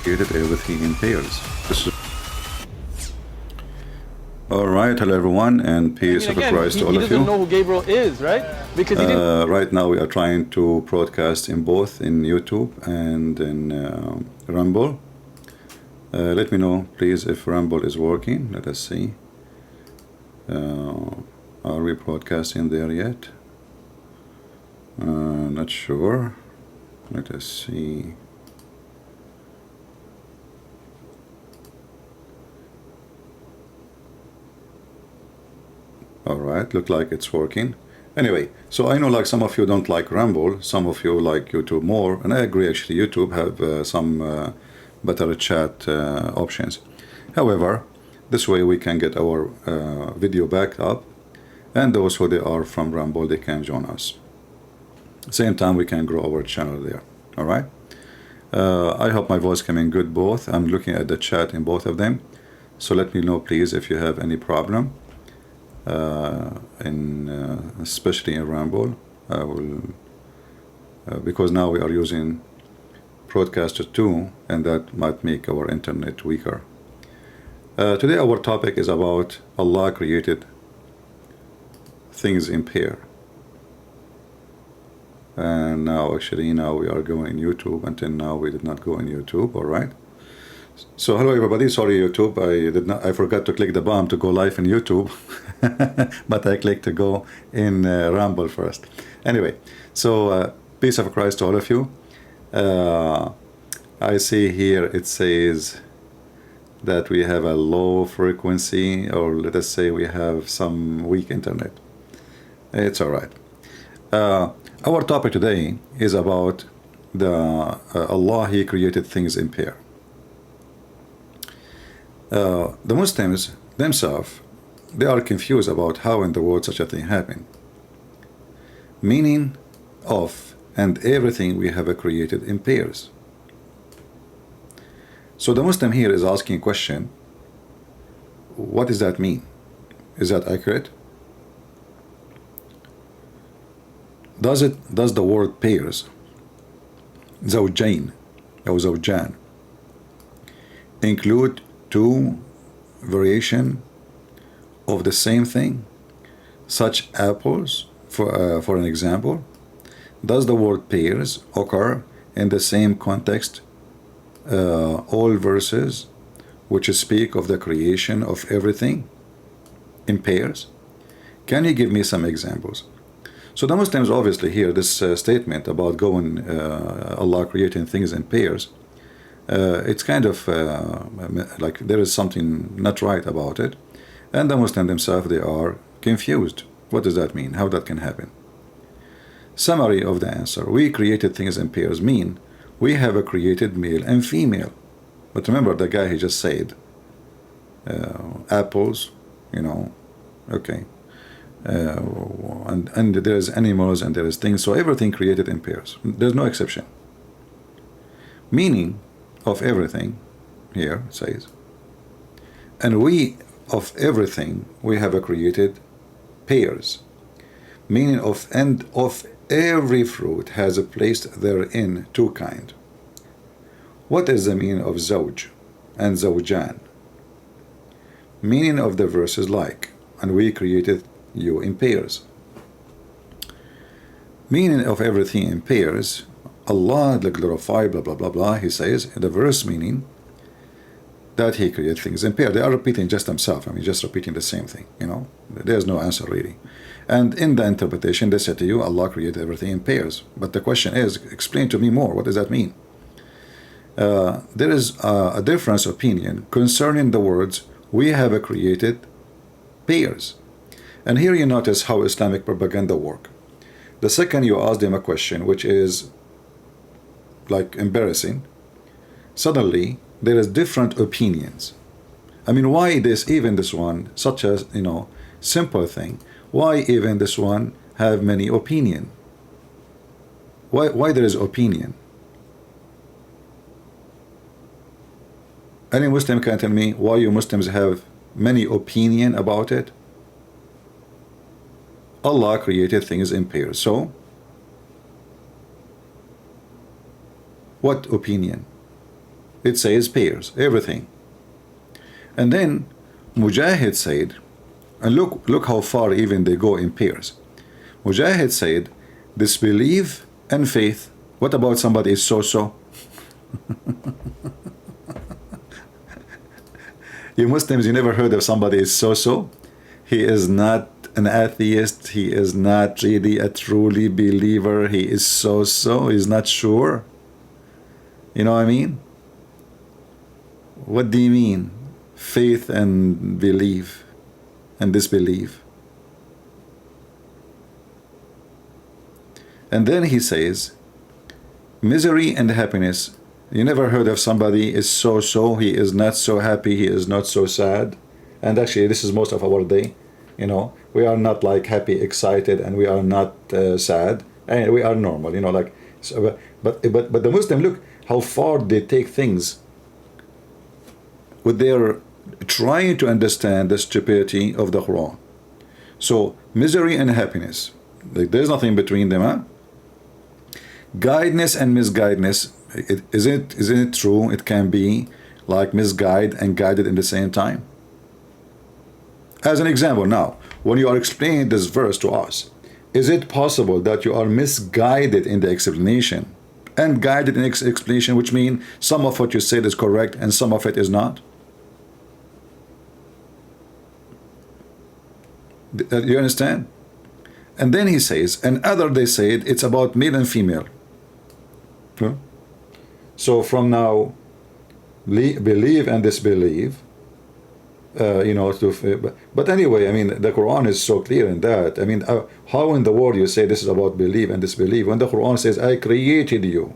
created everything in pairs. All right, hello everyone, and peace of Christ to all of you. He doesn't know who Gabriel is, right? Because he didn't. Right now we are trying to broadcast in both in YouTube and in Rumble. Let me know, please, if Rumble is working. Let us see. Are we broadcasting there yet? Not sure. Let us see. All right, look like it's working. Anyway, so I know like some of you don't like Rumble, some of you like YouTube more, and I agree actually YouTube have some better chat options. However, this way we can get our video back up, and those who they are from Rumble, they can join us. Same time we can grow our channel there. All right. I hope my voice coming good both. I'm looking at the chat in both of them, so let me know please if you have any problem. Especially in Rumble, I will because now we are using Broadcaster 2, and that might make our internet weaker. Today our topic is about Allah created things in pair, and now actually now we are going in YouTube. Until now we did not go in YouTube. All right. So hello everybody, sorry YouTube, I forgot to click the bomb to go live in YouTube, but I clicked to go in Rumble first. Anyway, so peace of Christ to all of you. I see here it says that we have a low frequency, or let us say we have some weak internet. It's all right. Our topic today is about the Allah, He created things in pair. The Muslims themselves, they are confused about how in the world such a thing happened. Meaning of and everything we have created in pairs. So the Muslim here is asking a question, what does that mean? Is that accurate? Does the word pairs, zawjain or zawjan, include two variation of the same thing, such apples, for an example? Does the word pairs occur in the same context, all verses which speak of the creation of everything in pairs? Can you give me some examples? So the Muslims obviously hear this statement about going Allah creating things in pairs. It's kind of like there is something not right about it, and the Muslims themselves, they are confused. What does that mean? How that can happen? Summary of the answer: we created things in pairs mean we have created male and female. But remember the guy he just said apples, okay, and there is animals and there is things, so everything created in pairs. There's no exception. Meaning of everything here says, and we of everything we have created pairs, meaning of and of every fruit has placed therein two kind. What is the meaning of zawj and zawjan? Meaning of the verses like, and we created you in pairs. Meaning of everything in pairs, Allah the glorified, blah blah blah blah, he says in the verse meaning that he created things in pair. They are repeating just themselves, just repeating the same thing, there's no answer really. And in the interpretation they said to you, Allah created everything in pairs. But the question is, explain to me more, what does that mean? There is a difference opinion concerning the words we have created pairs. And here you notice how Islamic propaganda work. The second you ask them a question which is like embarrassing, suddenly there is different opinions. Why even this one, such as simple thing, why even this one have many opinion? Why there is opinion? Any Muslim can tell me why you Muslims have many opinion about it? Allah created things in pairs. So, what opinion? it says pairs, everything. And then Mujahid said, and look how far even they go in pairs. Mujahid said, disbelief and faith. What about somebody is so-so? You Muslims, you never heard of somebody is so-so? He is not an atheist. He is not really a truly believer. He is so-so. He's not sure. You know what I mean? What do you mean? Faith and belief and disbelief. And then he says, misery and happiness. You never heard of somebody is so-so, he is not so happy, he is not so sad. And actually this is most of our day. You know, we are not like happy, excited, and we are not sad, and we are normal, you know, like so, but the Muslim, look how far they take things with their trying to understand the stupidity of the Quran. So misery and happiness, like there's nothing between them, huh? Guidance and misguidedness, isn't it true? It can be like misguided and guided in the same time. As an example, now, when you are explaining this verse to us, is it possible that you are misguided in the explanation and guided in explanation, which means some of what you said is correct and some of it is not? You understand? And then he says, and other they said it's about male and female. Huh? So from now, believe and disbelieve. You know, but anyway, I mean, the Quran is so clear in that. I mean, how in the world you say this is about believe and disbelieve when the Quran says, I created you?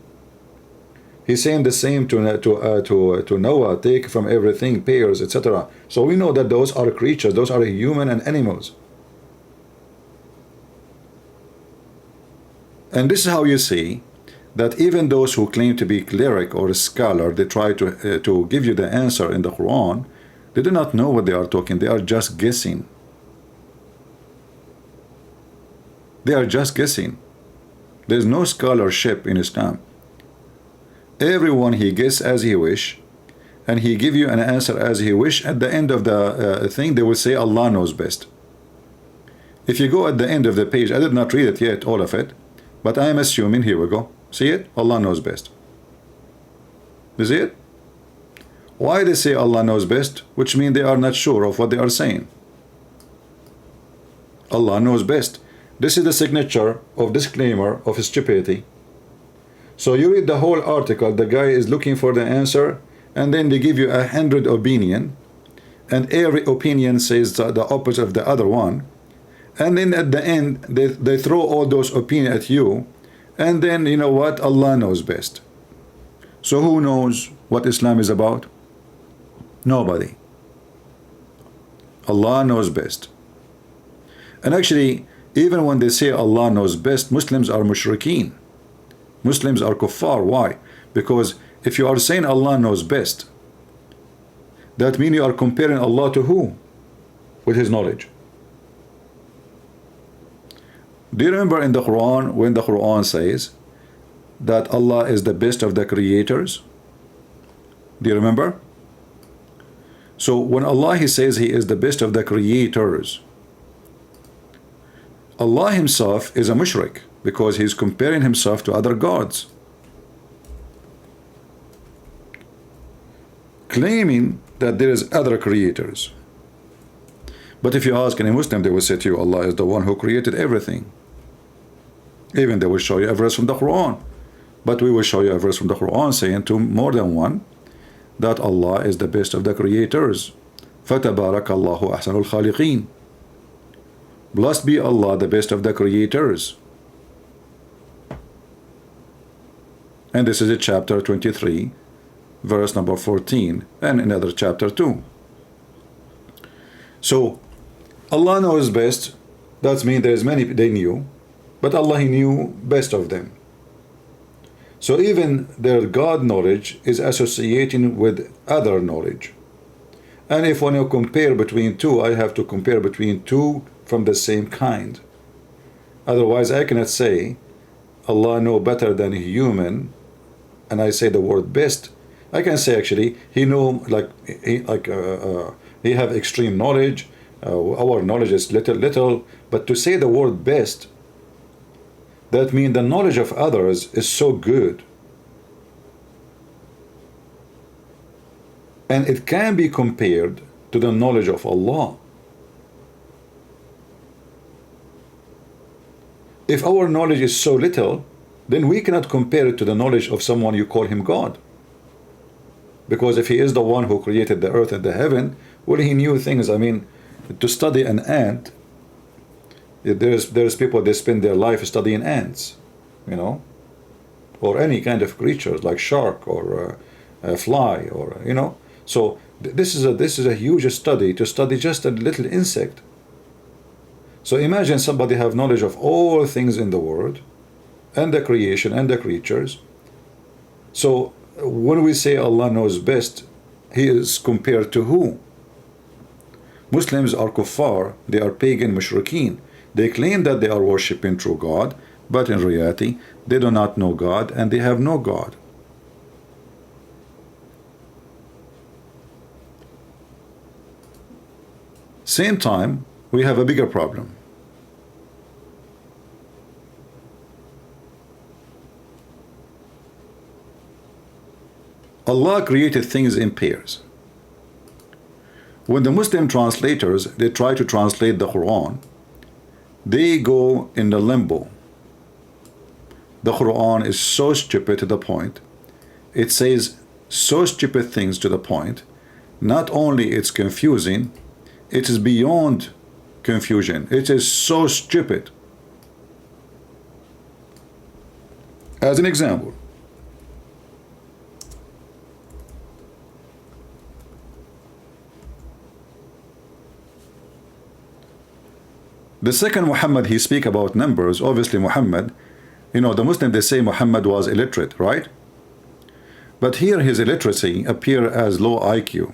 He's saying the same to Noah, take from everything, pairs, etc. So we know that those are creatures, those are human and animals. And this is how you see that even those who claim to be cleric or a scholar, they try to give you the answer in the Quran. They do not know what they are talking. They are just guessing. They are just guessing. There is no scholarship in Islam. Everyone, he guess as he wish, and he give you an answer as he wish. At the end of the thing, they will say Allah knows best. If you go at the end of the page, I did not read it yet, all of it, but I am assuming, here we go. See it? Allah knows best. You see it? Why they say Allah knows best? Which means they are not sure of what they are saying. Allah knows best. This is the signature of disclaimer of stupidity. So you read the whole article, the guy is looking for the answer, and then they give you 100 opinion, and every opinion says the opposite of the other one, and then at the end they throw all those opinions at you, and then you know what? Allah knows best. So who knows what Islam is about? Nobody. Allah knows best. And actually, even when they say Allah knows best, Muslims are mushrikeen. Muslims are kuffar. Why? Because if you are saying Allah knows best, that means you are comparing Allah to who? With His knowledge. Do you remember in the Quran when the Quran says that Allah is the best of the creators? Do you remember? So when Allah, He says He is the best of the creators, Allah Himself is a mushrik because He's comparing Himself to other gods, claiming that there is other creators. But if you ask any Muslim, they will say to you, Allah is the one who created everything. Even they will show you a verse from the Quran. But we will show you a verse from the Quran saying to more than one that Allah is the best of the creators. فَتَبَارَكَ اللَّهُ أَحْسَنُ الْخَالِقِينَ. Blessed be Allah, the best of the creators. And this is in chapter 23, verse number 14, and another chapter 2. So, Allah knows best. That means there's many they knew, but Allah, He knew best of them. So even their God knowledge is associating with other knowledge. And if when you compare between two, I have to compare between two from the same kind. Otherwise, I cannot say Allah know better than human, and I say the word best, I can say actually he knew, like he have extreme knowledge. Our knowledge is little, but to say the word best, that means the knowledge of others is so good, and it can be compared to the knowledge of Allah. If our knowledge is so little, then we cannot compare it to the knowledge of someone you call him God. Because if he is the one who created the earth and the heaven, well, he knew things. I mean, to study an ant, there's people, they spend their life studying ants, you know, or any kind of creatures like shark or a fly, or you know. So this is a huge study, to study just a little insect. So imagine somebody have knowledge of all things in the world, and the creation and the creatures. So when we say Allah knows best, he is compared to who? Muslims are kuffar, they are pagan mushrikeen. They claim that they are worshipping true God, but in reality they do not know God, and they have no God. Same time, we have a bigger problem. Allah created things in pairs. When the Muslim translators, they try to translate the Quran, they go in the limbo. The Quran is so stupid to the point. It says so stupid things to the point. Not only it's confusing, it is beyond confusion. It is so stupid. As an example, the second Muhammad, he speak about numbers. Obviously Muhammad, you know, the Muslim, they say Muhammad was illiterate, right? But here his illiteracy appear as low IQ.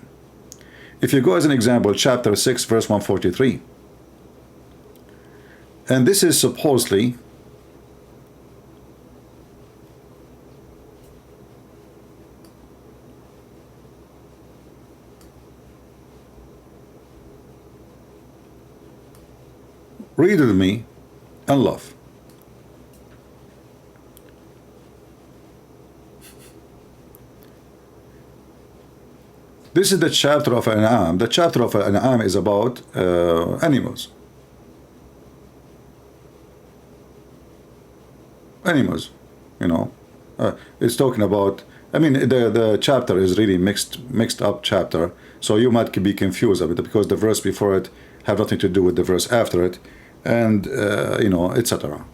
If you go as an example, chapter 6 verse 143, and this is supposedly read with me and love. This is the chapter of An'am. The chapter of An'am is about animals. Animals, you know. It's talking about, I mean, the chapter is really mixed up chapter, so you might be confused a bit because the verse before it have nothing to do with the verse after it, and you know, etc.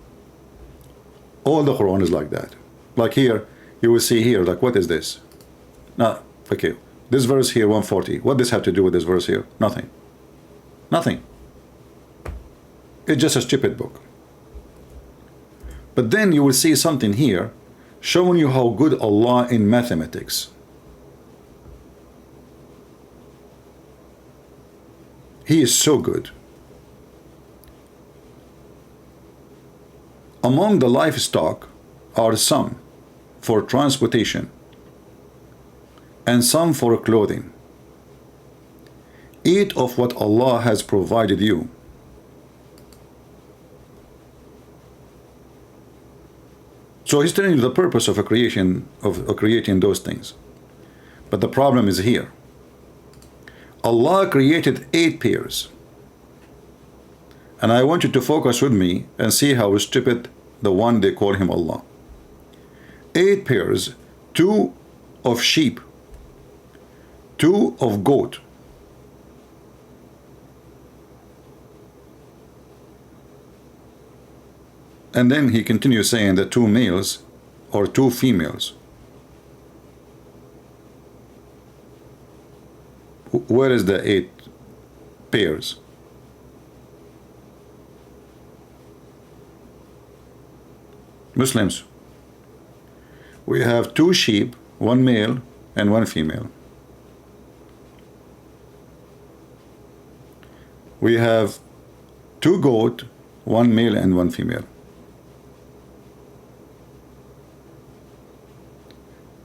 All the Quran is like that. Like here, you will see here, like, what is this? Now, okay, this verse here, 140, what does this have to do with this verse here? Nothing. Nothing. It's just a stupid book. But then you will see something here showing you how good Allah in mathematics. He is so good. Among the livestock are some for transportation and some for clothing. Eat of what Allah has provided you. So he's telling you the purpose of creating those things. But the problem is here. Allah created 8 pairs. And I want you to focus with me and see how stupid the one they call him Allah. 8 pairs, 2 of sheep, 2 of goat, and then he continues saying the 2 males or 2 females. Where is the 8 pairs? Muslims, we have 2 sheep, 1 male and 1 female. We have 2 goat, 1 male and 1 female.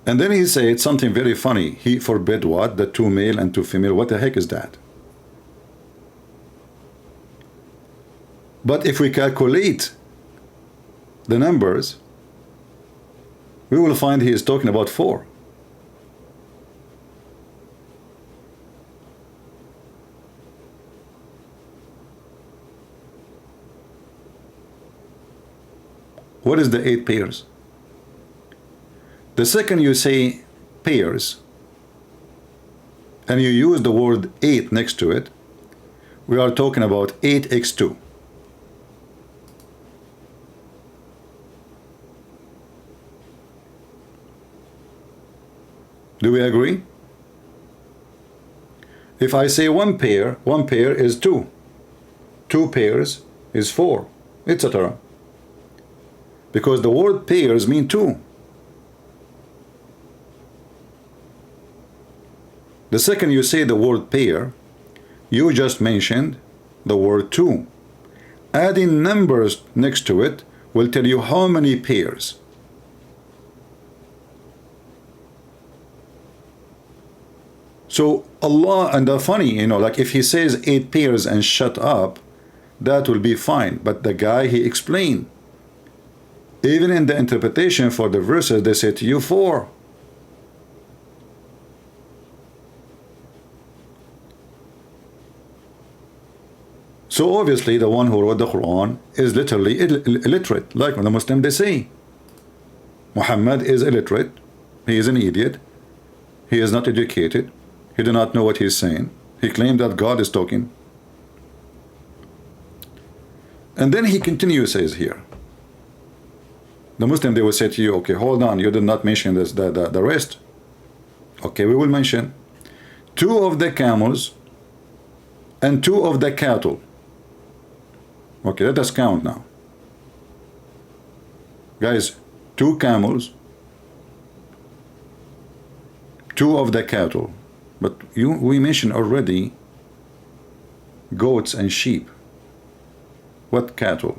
And then he said something very funny. He forbid what? The 2 male and 2 female. What the heck is that? But if we calculate the numbers, we will find he is talking about 4. What is the 8 pairs? The second you say pairs and you use the word 8 next to it, we are talking about 8x2. Do we agree? If I say 1 pair is 2. 2 pairs is 4, etc. Because the word pairs mean 2. The second you say the word pair, you just mentioned the word 2. Adding numbers next to it will tell you how many pairs. So Allah, and the funny, you know, like if he says 8 pairs and shut up, that will be fine. But the guy, he explained. Even in the interpretation for the verses, they say to you 4. So obviously the one who wrote the Quran is literally illiterate, like the Muslim they say. Muhammad is illiterate, he is an idiot, he is not educated, he do not know what he is saying, he claimed that God is talking. And then he continues, says here, the Muslim, they will say to you, okay, hold on, you did not mention this, the rest. Okay, we will mention 2 of the camels and 2 of the cattle. Okay, let us count now. Guys, 2 camels, 2 of the cattle. But we mentioned already goats and sheep. What cattle?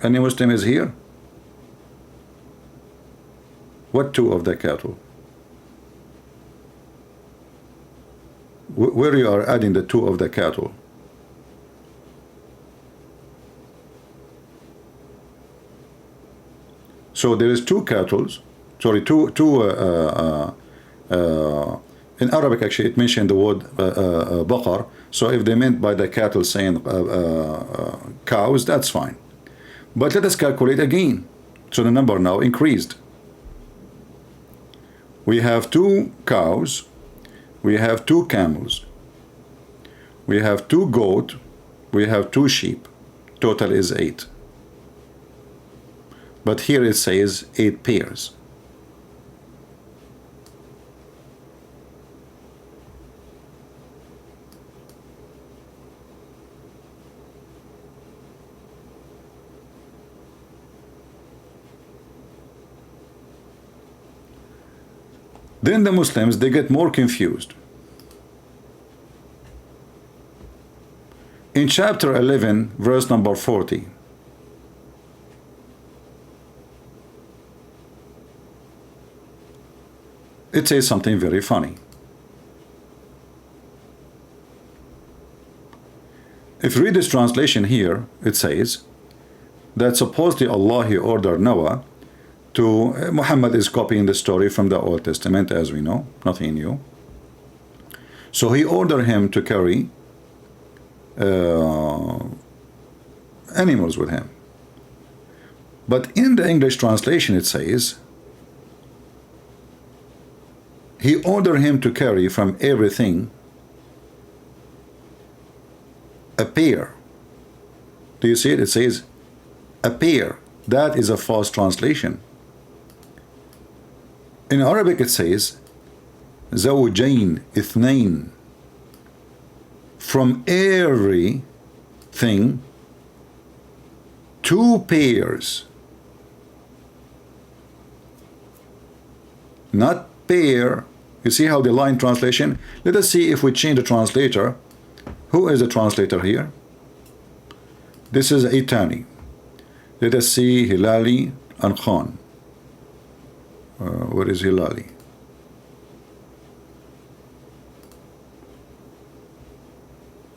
Any Muslim is here? What 2 of the cattle? Where you are adding the 2 of the cattle? So there is 2 cattle, sorry, in Arabic actually it mentioned the word baqar, so if they meant by the cattle saying cows, that's fine. But let us calculate again. So the number now increased. We have 2 cows, we have 2 camels, we have 2 goats, we have 2 sheep. Total is 8. But here it says 8 pairs. Then the Muslims, they get more confused. In chapter 11, verse number 40, it says something very funny. If you read this translation here, it says that supposedly Allah, he ordered Noah to, Muhammad is copying the story from the Old Testament, as we know, nothing new. So he ordered him to carry animals with him. But in the English translation it says he ordered him to carry from everything a pair. Do you see it? It says a pair. That is a false translation. In Arabic it says زوجين اثنين. From everything 2 pairs. Not pair. You see how the line translation? Let us see if we change the translator. Who is the translator here? This is Itani. Let us see Hilali and Khan. Where is Hilali?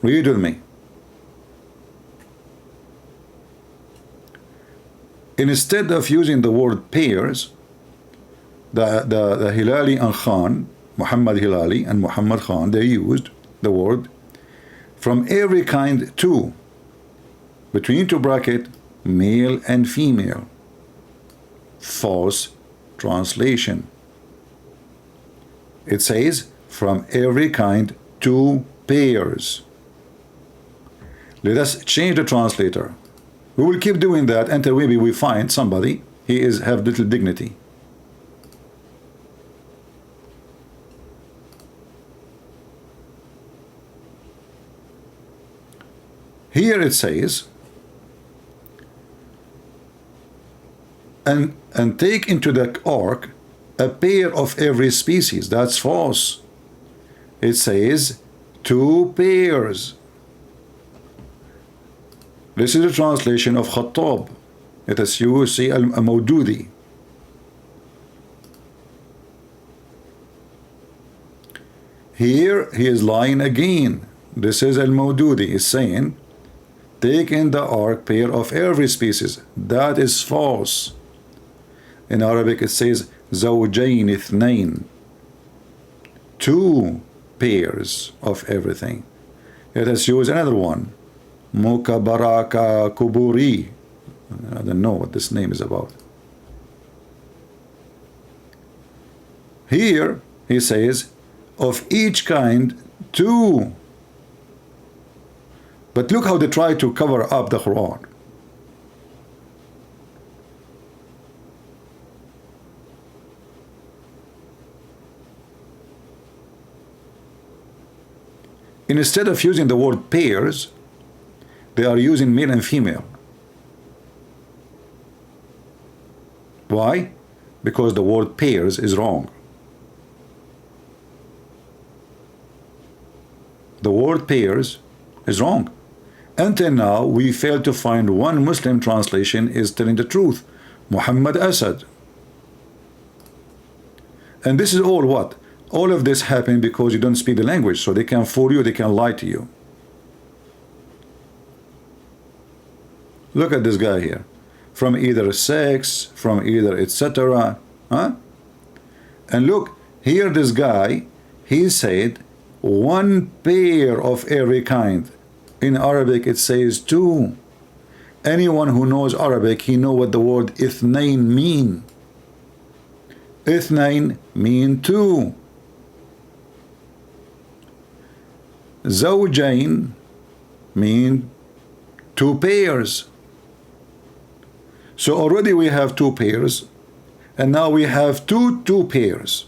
Read with me. Instead of using the word pairs, the Hilali and Khan, Muhammad Hilali and Muhammad Khan, they used the word from every kind two, between two bracket, male and female. False translation. It says from every kind two pairs. Let us change the translator. We will keep doing that until maybe we find somebody he is have little dignity. Here it says, and take into the ark a pair of every species. That's false. It says two pairs. This is a translation of Khattab. It is UC al-Mawdudi. Here he is lying again. This is al-Mawdudi is saying, take in the ark pair of every species. That is false. In Arabic it says zawjayn ithnayn, two pairs of everything. Let us use another one, mukabaraka kuburi. I don't know what this name is about. Here he says of each kind two. But look how they try to cover up the Quran. Instead of using the word pairs, they are using male and female. Why? Because the word pairs is wrong. The word pairs is wrong. Until now, we failed to find one Muslim translation is telling the truth. Muhammad Asad. And this is all what? All of this happened because you don't speak the language, so they can fool you, they can lie to you. Look at this guy here. From either sex, from either etc. Huh? And look, here this guy, he said one pair of every kind. In Arabic it says two. Anyone who knows Arabic, he knows what the word ithnain mean. Ithnain mean two. Zawjayn mean two pairs. So already we have two pairs, and now we have two pairs.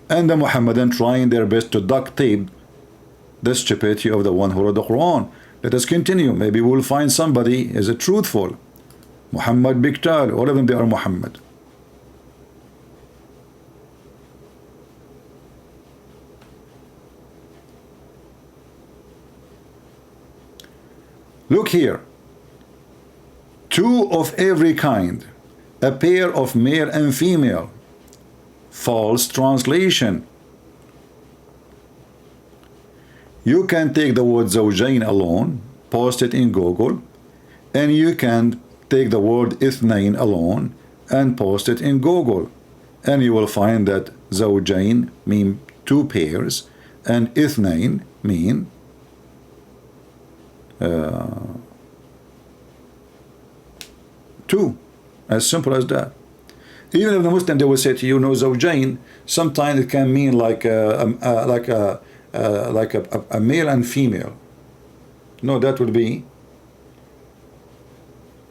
And the Muhammadan trying their best to duct tape the stupidity of the one who wrote the Quran. Let us continue. Maybe we'll find somebody is a truthful. Muhammad Biktal, all of them they are Muhammad. Look here. Two of every kind. A pair of male and female. False translation. You can take the word zawjayn alone, post it in Google, and you can take the word ithnain alone and post it in Google, and you will find that zawjayn mean two pairs and ithnain mean two. As simple as that. Even if the Muslim, they will say to you, no, zawjayn, sometimes it can mean like a male and female. No, that would be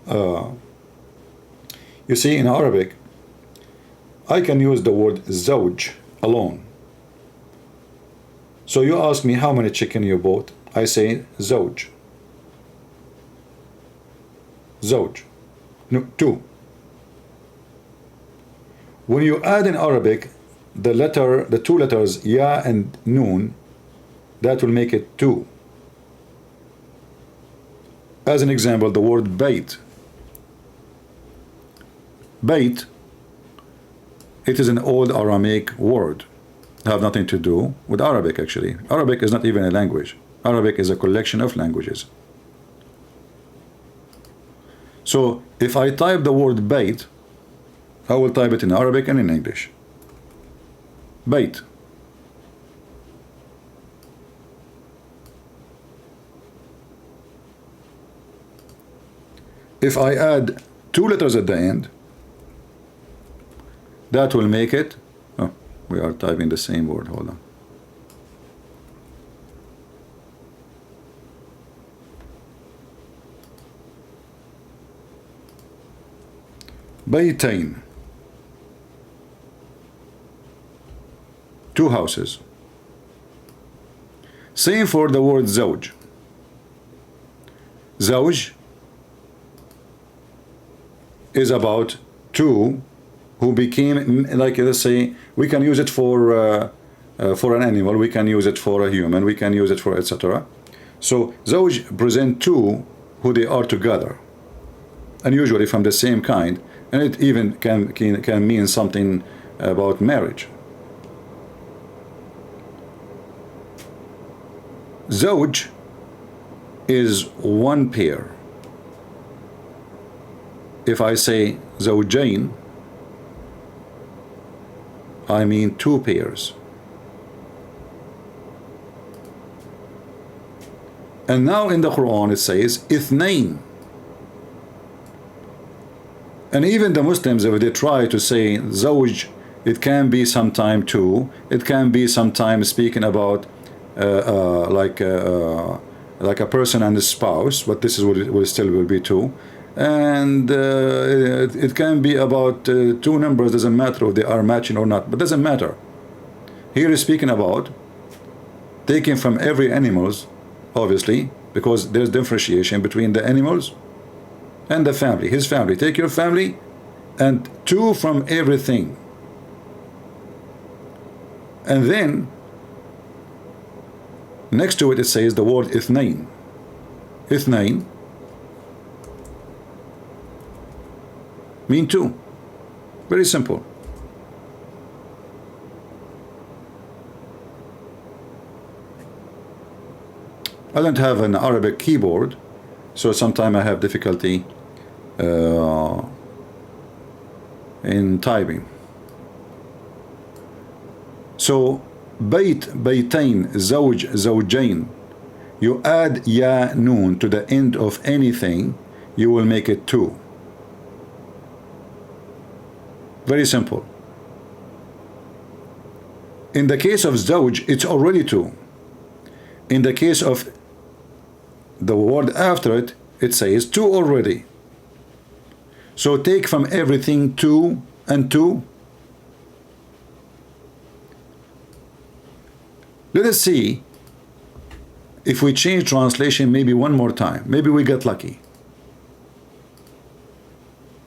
you see, in Arabic I can use the word zawj alone. So you ask me how many chicken you bought, I say zawj. Zawj. No, two. When you add in Arabic the two letters ya and noon, that will make it two. As an example, the word bait. Bait, it is an old Aramaic word. Have nothing to do with Arabic, actually. Arabic is not even a language. Arabic is a collection of languages. So if I type the word bait, I will type it in Arabic and in English. Bait. If I add 2 letters at the end, that will make it, oh, we are typing the same word, hold on. Baytain. 2 houses. Same for the word zawj. Zawj is about 2 who became, like, let's say, we can use it for an animal, we can use it for a human, we can use it for etc. So zawj present 2 who they are together, and usually from the same kind, and it even can mean something about marriage. Zawj is 1 pair. If I say zawjain, I mean 2 pairs. And now in the Quran it says ithnain. And even the Muslims, if they try to say zawj, it can be sometime 2, it can be sometimes speaking about like a person and a spouse, but this is what it will still be 2. And it can be about 2 numbers, doesn't matter if they are matching or not, but doesn't matter. Here is speaking about taking from every animals, obviously, because there's differentiation between the animals and the family, his family. Take your family and 2 from everything. And then next to it, it says the word ithnain. Ithnain mean 2. Very simple. I don't have an Arabic keyboard, so sometimes I have difficulty in typing. So bayt, baytain, zawj, zawjain, you add ya noon to the end of anything, you will make it 2. Very simple. In the case of zawj, it's already 2. In the case of the word after it, it says 2 already. So take from everything 2 and 2. Let us see if we change translation maybe one more time. Maybe we get lucky.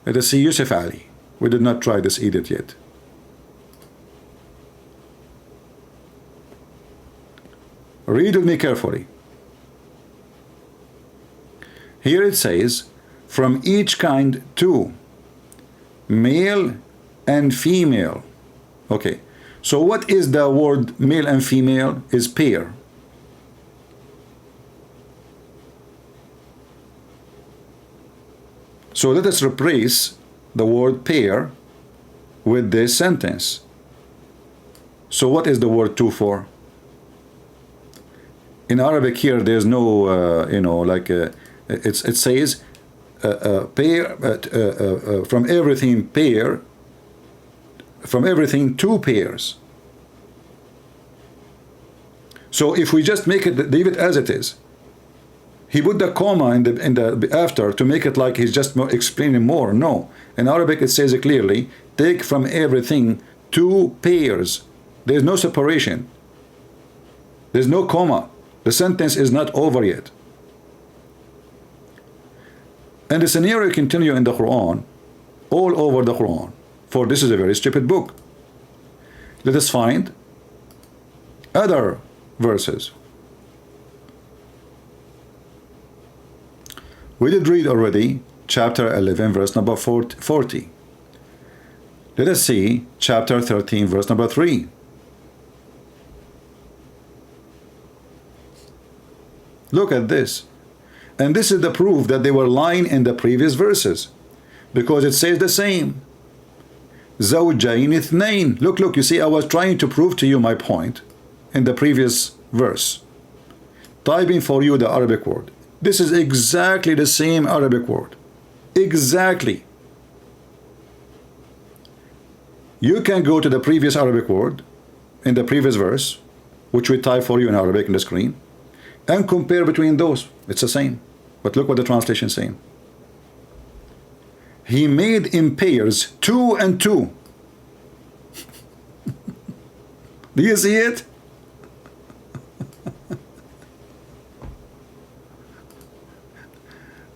Let us see Yusuf Ali. We did not try this edit yet. Read with me carefully. Here it says, from each kind 2, male and female. Okay, so what is the word male and female? Is pair. So let us replace the word pair with this sentence. So what is the word 2 for? In Arabic here there's no you know, like it says pair, from everything pair, from everything 2 pairs. So if we just make it, leave it as it is, he put the comma in the after to make it like he's just explaining more. No, in Arabic it says it clearly, take from everything 2 pairs. There's no separation, there's no comma, the sentence is not over yet. And the scenario continue in the Quran, all over the Quran, for this is a very stupid book. Let us find other verses. We did read already chapter 11 verse number 40. Let us see chapter 13 verse number 3. Look at this. And this is the proof that they were lying in the previous verses, because it says the same. زوجين اثنين. Look, you see, I was trying to prove to you my point in the previous verse, typing for you the Arabic word. This is exactly the same Arabic word. Exactly. You can go to the previous Arabic word in the previous verse, which we type for you in Arabic in the screen, and compare between those. It's the same. But look what the translation is saying. He made in pairs 2 and 2. Do you see it?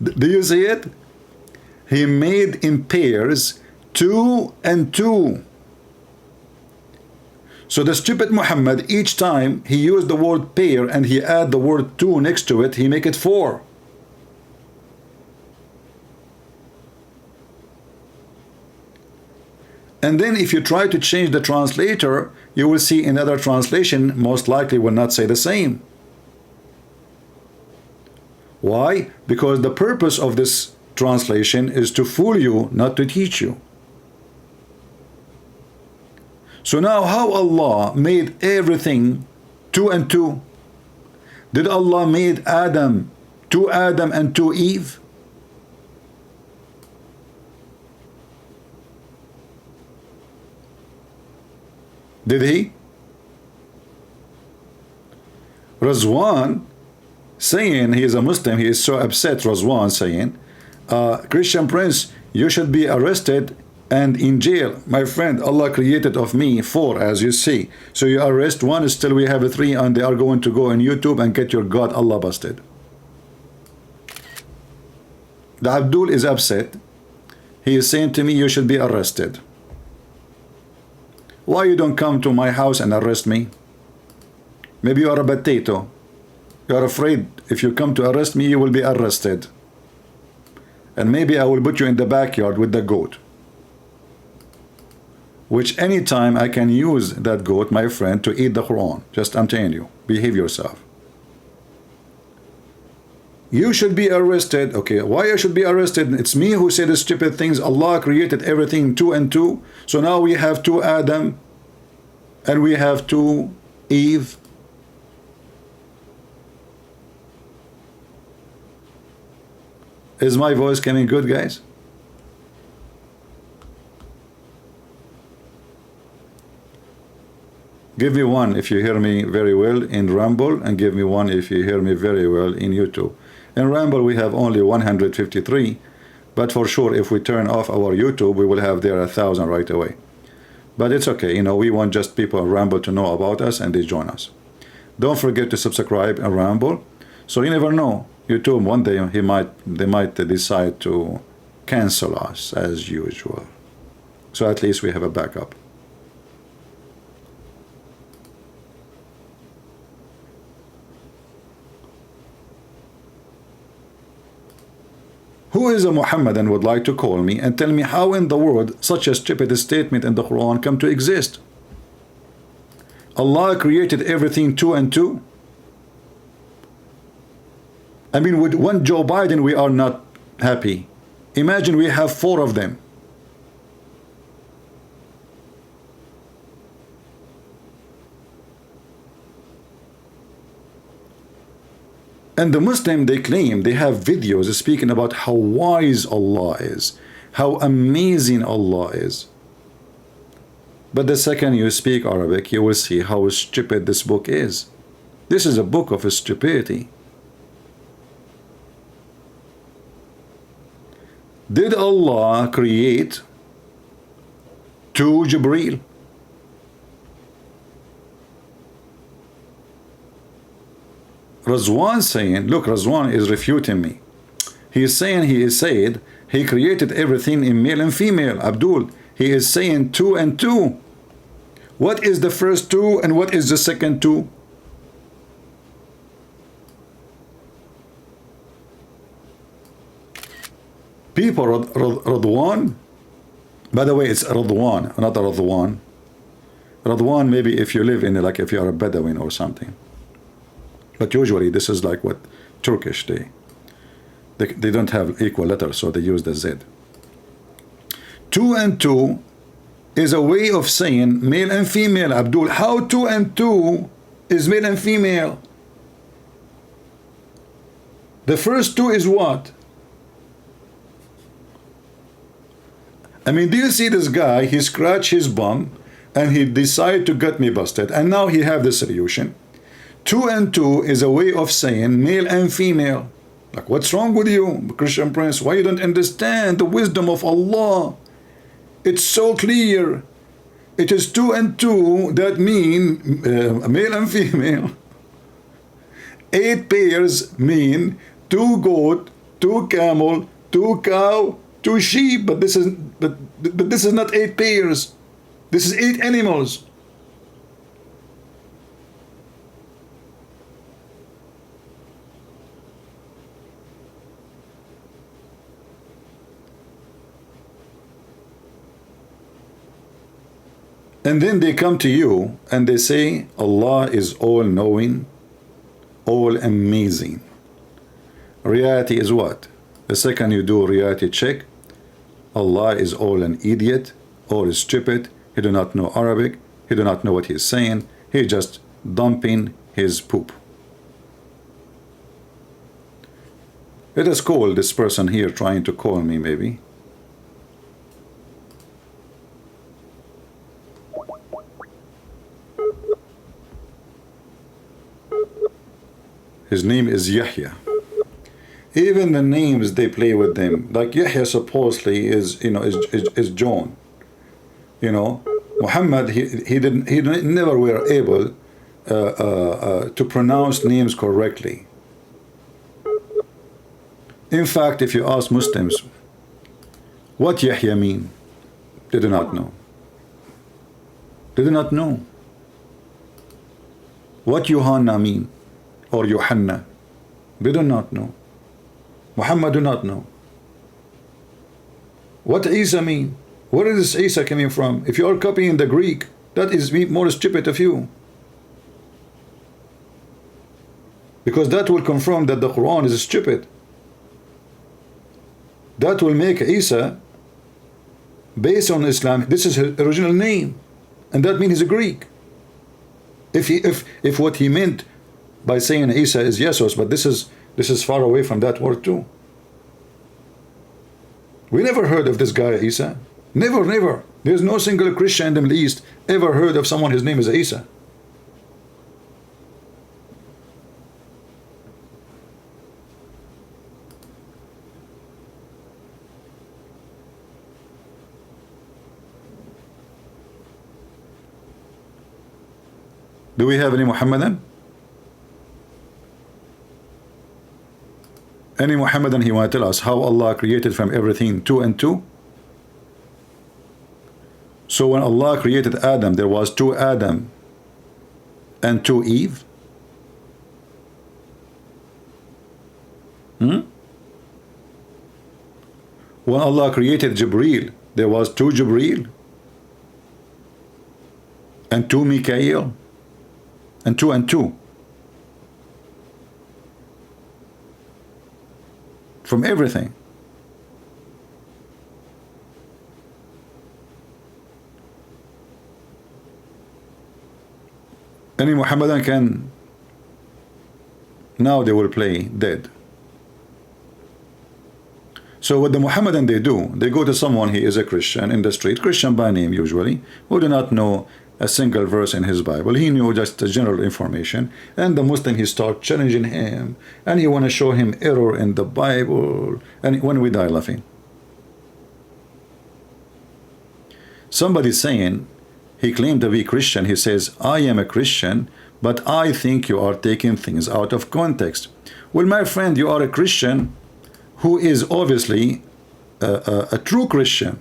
Do you see it? He made in pairs 2 and 2. So the stupid Muhammad, each time he used the word pair and he add the word 2 next to it, he make it 4. And then if you try to change the translator, you will see another translation most likely will not say the same. Why? Because the purpose of this translation is to fool you, not to teach you. So now how Allah made everything 2 and 2? Did Allah made Adam 2 Adam and 2 Eve? Did he? Razwan saying, he is a Muslim, he is so upset, Razwan saying, Christian Prince, you should be arrested and in jail. My friend, Allah created of me 4, as you see. So you arrest 1, still we have a 3, and they are going to go on YouTube and get your God Allah busted. The Abdul is upset. He is saying to me, you should be arrested. Why you don't come to my house and arrest me? Maybe you are a potato. You are afraid if you come to arrest me, you will be arrested. And maybe I will put you in the backyard with the goat. Which anytime I can use that goat, my friend, to eat the Quran. Just I'm telling you, behave yourself. You should be arrested. Okay, why I should be arrested? It's me who said the stupid things. Allah created everything 2 and 2. So now we have 2 Adam and we have 2 Eve. Is my voice coming good, guys? Give me 1 if you hear me very well in Rumble, and give me 1 if you hear me very well in YouTube. In Rumble we have only 153, but for sure if we turn off our YouTube we will have there 1,000 right away. But it's okay, you know, we want just people in Rumble to know about us and they join us. Don't forget to subscribe in Rumble. So you never know, YouTube one day they might decide to cancel us as usual. So at least we have a backup. Who is a Muhammad and would like to call me and tell me how in the world such a stupid statement in the Quran come to exist? Allah created everything 2 and 2. I mean, with 1 Joe Biden we are not happy. Imagine we have 4 of them. And the Muslim, they claim they have videos speaking about how wise Allah is, how amazing Allah is. But the second you speak Arabic, you will see how stupid this book is. This is a book of stupidity. Did Allah create 2 Jibreel? Razwan saying, look, Razwan is refuting me. He is saying, he created everything in male and female. Abdul, he is saying 2 and 2. What is the first 2 and what is the second 2? People, Radwan, by the way, it's Radwan, not Radwan. Radwan, maybe if you live in, like if you are a Bedouin or something. But usually this is like what Turkish, they don't have equal letters, so they use the Z. 2 and 2 is a way of saying male and female. Abdul, how 2 and 2 is male and female? The first 2 is what? I mean, do you see this guy? He scratched his bum and he decided to get me busted, and now he have the solution. 2 and 2 is a way of saying male and female. Like, what's wrong with you, Christian Prince? Why you don't understand the wisdom of Allah? It's so clear. It is 2 and 2 that mean male and female. 8 pairs mean 2 goat, 2 camel, 2 cow, 2 sheep. But this is not 8 pairs. This is 8 animals. And then they come to you and they say Allah is all-knowing, all-amazing. Reality is what? The second you do a reality check, Allah is all an idiot, all is stupid, he do not know Arabic, he do not know what he's saying, he just dumping his poop. Let us call this person here trying to call me maybe. His name is Yahya. Even the names they play with them, like Yahya supposedly is, you know, is John. You know, Muhammad, he never were able to pronounce names correctly. In fact, if you ask Muslims what Yahya mean, they do not know. They do not know. What Yohanna mean, or Yohanna, they do not know. Muhammad do not know. What Isa mean? Where is Isa coming from? If you are copying the Greek, that is more stupid of you. Because that will confirm that the Quran is stupid. That will make Isa, based on Islam, this is his original name, and that means he's a Greek. If what he meant by saying Isa is Jesus, but this is far away from that word too. We never heard of this guy Isa. Never. There's no single Christian in the Middle East ever heard of someone his name is Isa. Do we have any Muhammadan? Any Muhammadan he want to tell us how Allah created from everything 2 and 2? So when Allah created Adam, there was 2 Adam and 2 Eve? When Allah created Jibreel, there was 2 Jibreel and 2 Mikael and 2 and 2. From everything. Any Muhammadan can, now they will play dead. So what the Muhammadan they do, they go to someone, he is a Christian in the street, Christian by name usually, who do not know a single verse in his Bible. He knew just the general information, and the Muslim, he start challenging him, and he want to show him error in the Bible, and when we die laughing. Somebody saying, he claimed to be Christian, he says, I am a Christian, but I think you are taking things out of context. Well, my friend, you are a Christian who is obviously a true Christian,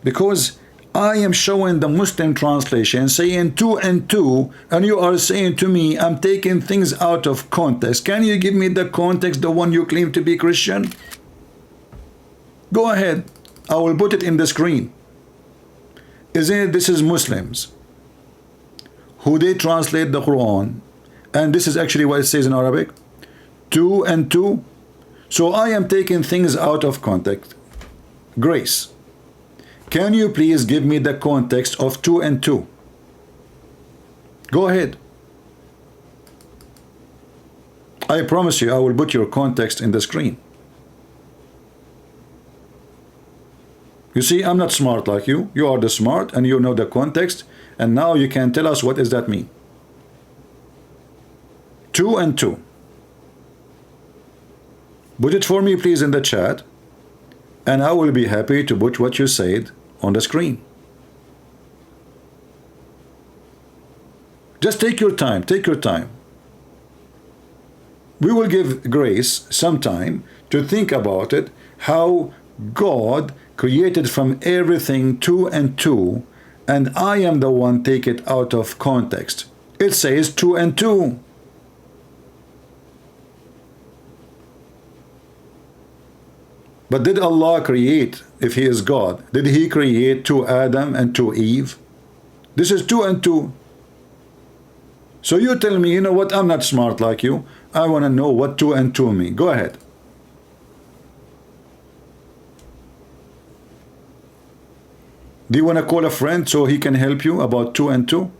because I am showing the Muslim translation saying 2 and 2, and you are saying to me I'm taking things out of context. Can you give me the context, the one you claim to be Christian? Go ahead. I will put it in the screen. Isn't it? This is Muslims who they translate the Quran, and this is actually what it says in Arabic, 2 and 2. So I am taking things out of context. Grace, can you please give me the context of 2 and 2? Go ahead. I promise you I will put your context in the screen. You see, I'm not smart like you. You are the smart and you know the context, and now you can tell us what does that mean. 2 and 2. Put it for me please in the chat, and I will be happy to put what you said on the screen. Just take your time, take your time. We will give Grace some time to think about it, how God created from everything 2 and 2, and I am the one take it out of context. It says 2 and 2. But did Allah create, if He is God, did He create 2 Adam and 2 Eve? This is 2 and 2. So you tell me, you know what, I'm not smart like you. I want to know what 2 and 2 mean. Go ahead. Do you want to call a friend so he can help you about 2 and 2?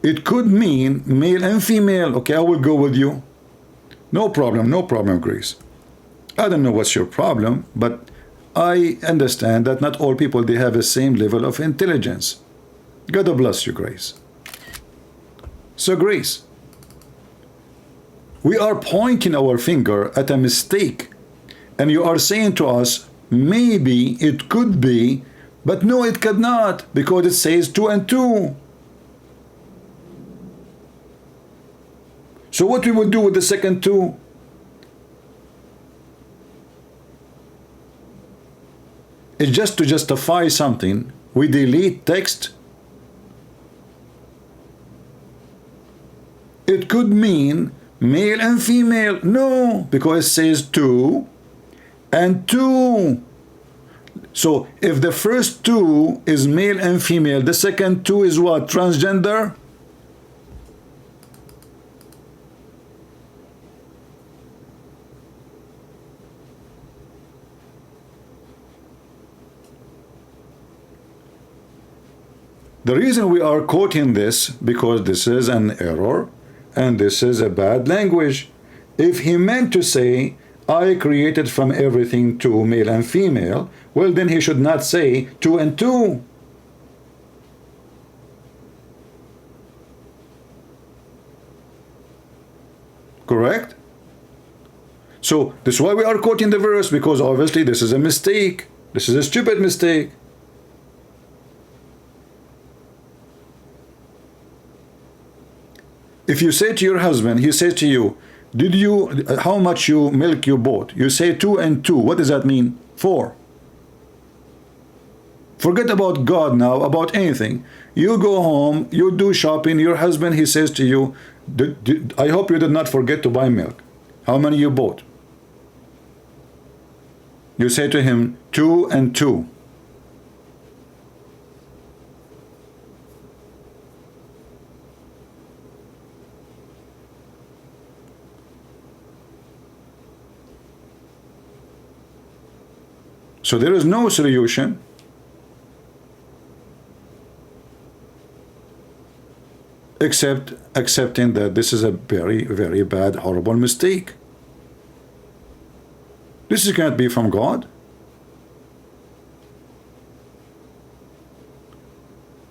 It could mean male and female. Okay, I will go with you. No problem, Grace. I don't know what's your problem, but I understand that not all people, they have the same level of intelligence. God bless you, Grace. So, Grace, we are pointing our finger at a mistake, and you are saying to us, maybe it could be, but no, it could not, because it says 2 and 2. So what we will do with the second 2? It's just to justify something. We delete text. It could mean male and female. No, because it says 2 and 2. So if the first 2 is male and female, the second 2 is what? Transgender? The reason we are quoting this, because this is an error and this is a bad language. If he meant to say, I created from everything 2, male and female, well, then he should not say 2 and 2. Correct? So this is why we are quoting the verse, because obviously this is a mistake. This is a stupid mistake. If you say to your husband, he says to you, how much milk you bought? You say 2 and 2. What does that mean? 4. Forget about God now, about anything. You go home, you do shopping, your husband, he says to you, I hope you did not forget to buy milk. How many you bought? You say to him, 2 and 2. So there is no solution except accepting that this is a very, very bad, horrible mistake. This cannot be from God.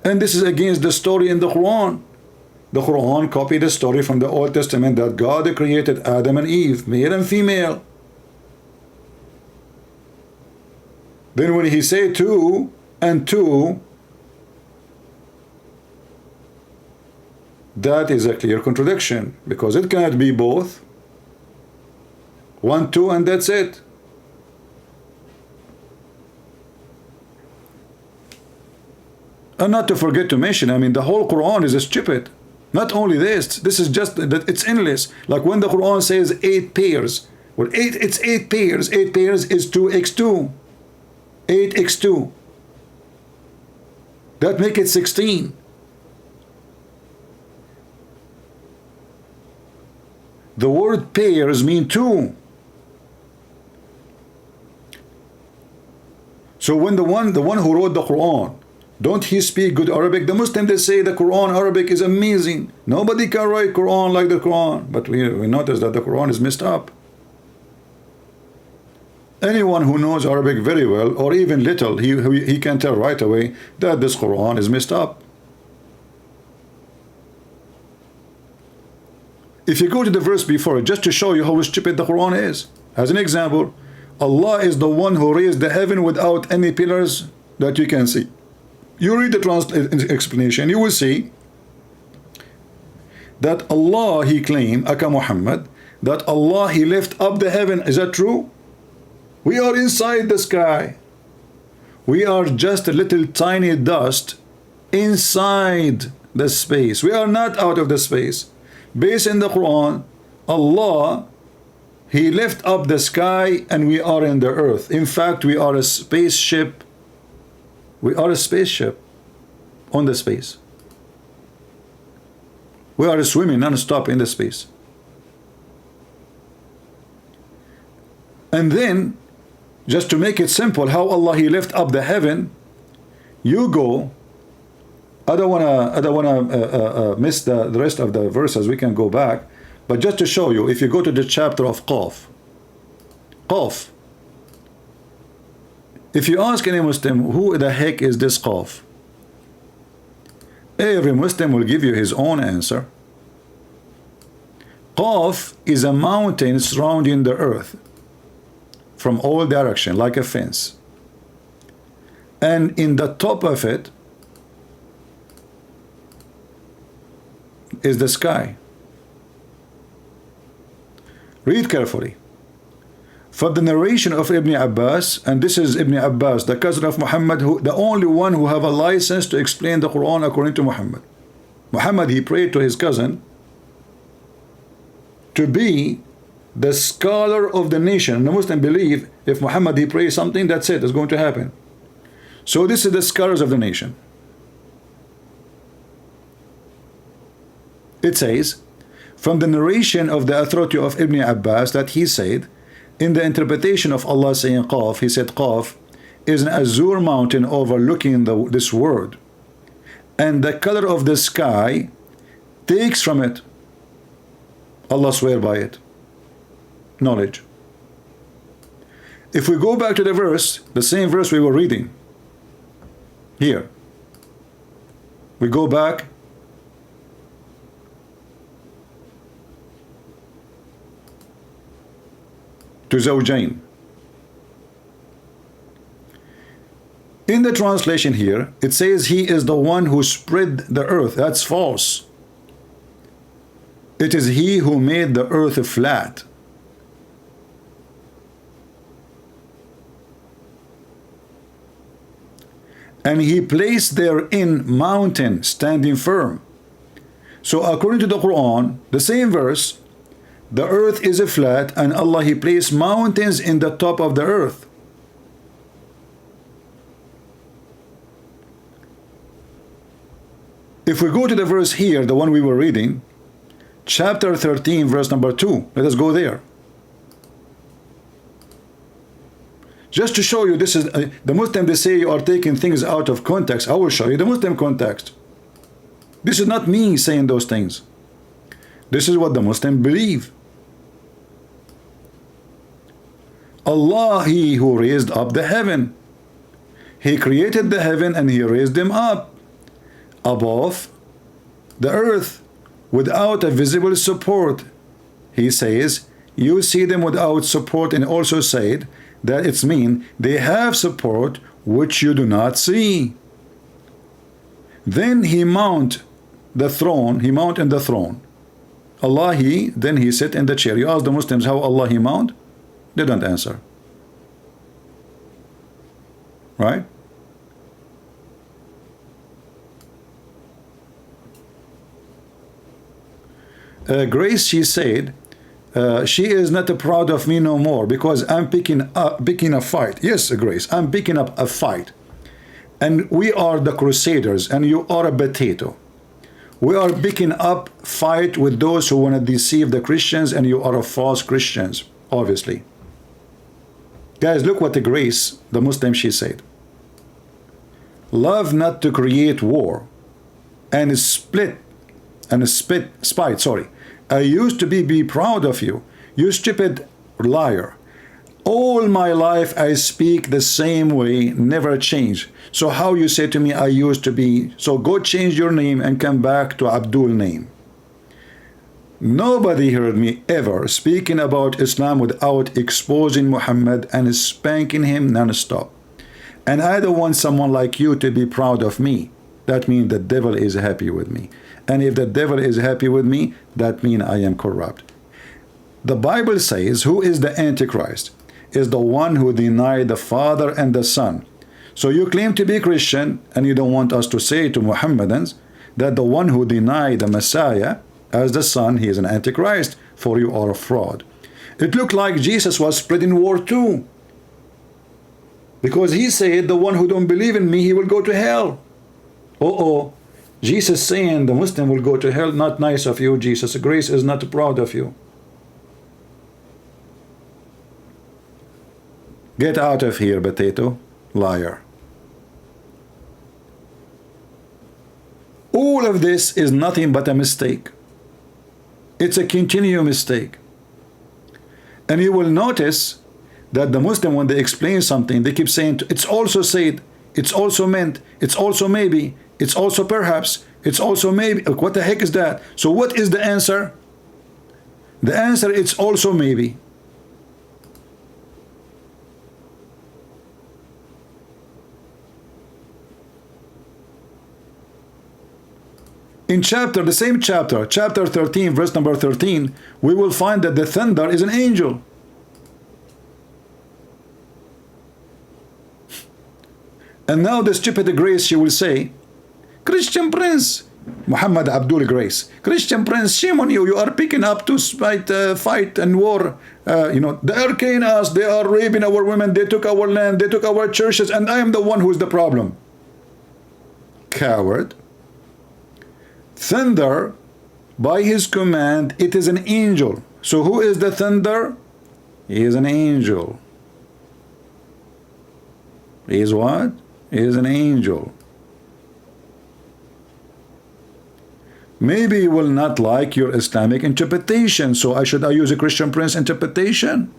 And this is against the story in the Quran. The Quran copied the story from the Old Testament that God created Adam and Eve, male and female. Then when he say 2 and 2, that is a clear contradiction, because it cannot be both. 1, 2, and that's it. And not to forget to mention, I mean, the whole Quran is stupid. Not only this, this is just that it's endless. Like when the Quran says 8 pairs, well, it's 8 pairs. 8 pairs is 2x2. 8x2. That make it 16. The word pairs mean 2. So when the one who wrote the Quran, don't he speak good Arabic? The Muslims, they say the Quran Arabic is amazing. Nobody can write Quran like the Quran. But we notice that the Quran is messed up. Anyone who knows Arabic very well, or even little, he can tell right away that this Quran is messed up. If you go to the verse before, just to show you how stupid the Quran is. As an example, Allah is the one who raised the heaven without any pillars that you can see. You read the explanation, you will see that Allah, he claimed, Aka Muhammad, that Allah, he lift up the heaven. Is that true? We are inside the sky. We are just a little tiny dust inside the space. We are not out of the space. Based in the Quran, Allah, he lift up the sky and we are in the earth. In fact, we are a spaceship. We are a spaceship on the space. We are swimming non-stop in the space. And then, just to make it simple, how Allah, he lift up the heaven, you go, I don't wanna miss the rest of the verses, we can go back, but just to show you, if you go to the chapter of Qaf, if you ask any Muslim, who the heck is this Qaf? Every Muslim will give you his own answer. Qaf is a mountain surrounding the earth from all directions, like a fence. And in the top of it is the sky. Read carefully. For the narration of Ibn Abbas, and this is Ibn Abbas, the cousin of Muhammad, the only one who have a license to explain the Quran according to Muhammad. Muhammad, he prayed to his cousin to be the scholar of the nation. And the Muslims believe if Muhammad, he prays something, that's it, it's going to happen. So this is the scholars of the nation. It says, from the narration of the authority of Ibn Abbas, that he said, in the interpretation of Allah saying Qaf, he said Qaf is an azure mountain overlooking this world, and the color of the sky takes from it, Allah swear by it, knowledge. If we go back to the verse, the same verse we were reading here, we go back to Zawjain. In the translation here, it says he is the one who spread the earth. That's false. It is he who made the earth flat. And he placed therein mountain standing firm. So according to the Quran, the same verse, the earth is flat, and Allah, he placed mountains in the top of the earth. If we go to the verse here, the one we were reading, chapter 13, verse number 2, let us go there. Just to show you, this is the Muslim, they say you are taking things out of context. I will show you the Muslim context. This is not me saying those things. This is what the Muslims believe. Allah, he who raised up the heaven. He created the heaven and he raised them up above the earth without a visible support. He says, you see them without support, and also said that it's mean they have support which you do not see. Then he mount the throne, he mount in the throne. Allah, then he sit in the chair. You ask the Muslims how Allah, he mount? They don't answer. Right? Grace, she said, she is not proud of me no more because I'm picking a fight. Yes, Grace, I'm picking up a fight. And we are the crusaders and you are a potato. We are picking up fight with those who want to deceive the Christians, and you are a false Christians, obviously. Guys, look what the Grace, the Muslim, she said. Love not to create war and spite. Sorry. I used to be proud of you, you stupid liar. All my life I speak the same way, never change. So how you say to me I used to be? So go change your name and come back to Abdul name. Nobody heard me ever speaking about Islam without exposing Muhammad and spanking him non-stop. And I don't want someone like you to be proud of me. That means the devil is happy with me. And if the devil is happy with me, that means I am corrupt. The Bible says, who is the Antichrist? Is the one who denied the Father and the Son. So you claim to be Christian, and you don't want us to say to Muhammadans that the one who denied the Messiah as the Son, he is an Antichrist, for you are a fraud. It looked like Jesus was spreading war too, because he said, the one who don't believe in me, he will go to hell. Jesus saying the Muslim will go to hell, not nice of you, Jesus. Grace is not proud of you. Get out of here, potato, liar. All of this is nothing but a mistake. It's a continual mistake. And you will notice that the Muslim, when they explain something, they keep saying, it's also said, it's also meant, it's also maybe, it's also perhaps, it's also maybe. What the heck is that? So what is the answer? The answer, it's also maybe. In the same chapter, chapter 13, verse number 13, we will find that the thunder is an angel. And now the stupid Grace, she will say, Christian Prince, Muhammad Abdul Grace, Christian Prince, shame on you, you are picking up to fight and war. They are killing us, they are raping our women, they took our land, they took our churches, and I am the one who is the problem. Coward. Thunder, by his command, it is an angel. So who is the thunder? He is an angel. He is what? He is an angel. Maybe you will not like your Islamic interpretation, so I use a Christian Prince interpretation?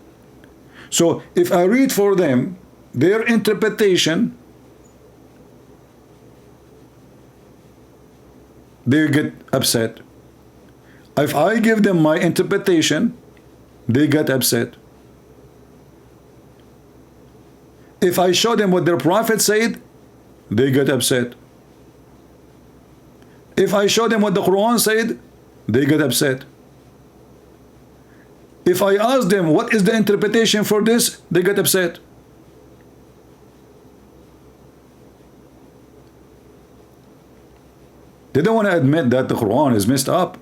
So if I read for them their interpretation, they get upset. If I give them my interpretation, they get upset. If I show them what their prophet said, they get upset. If I show them what the Quran said, they get upset. If I ask them what is the interpretation for this, they get upset. They don't want to admit that the Quran is messed up.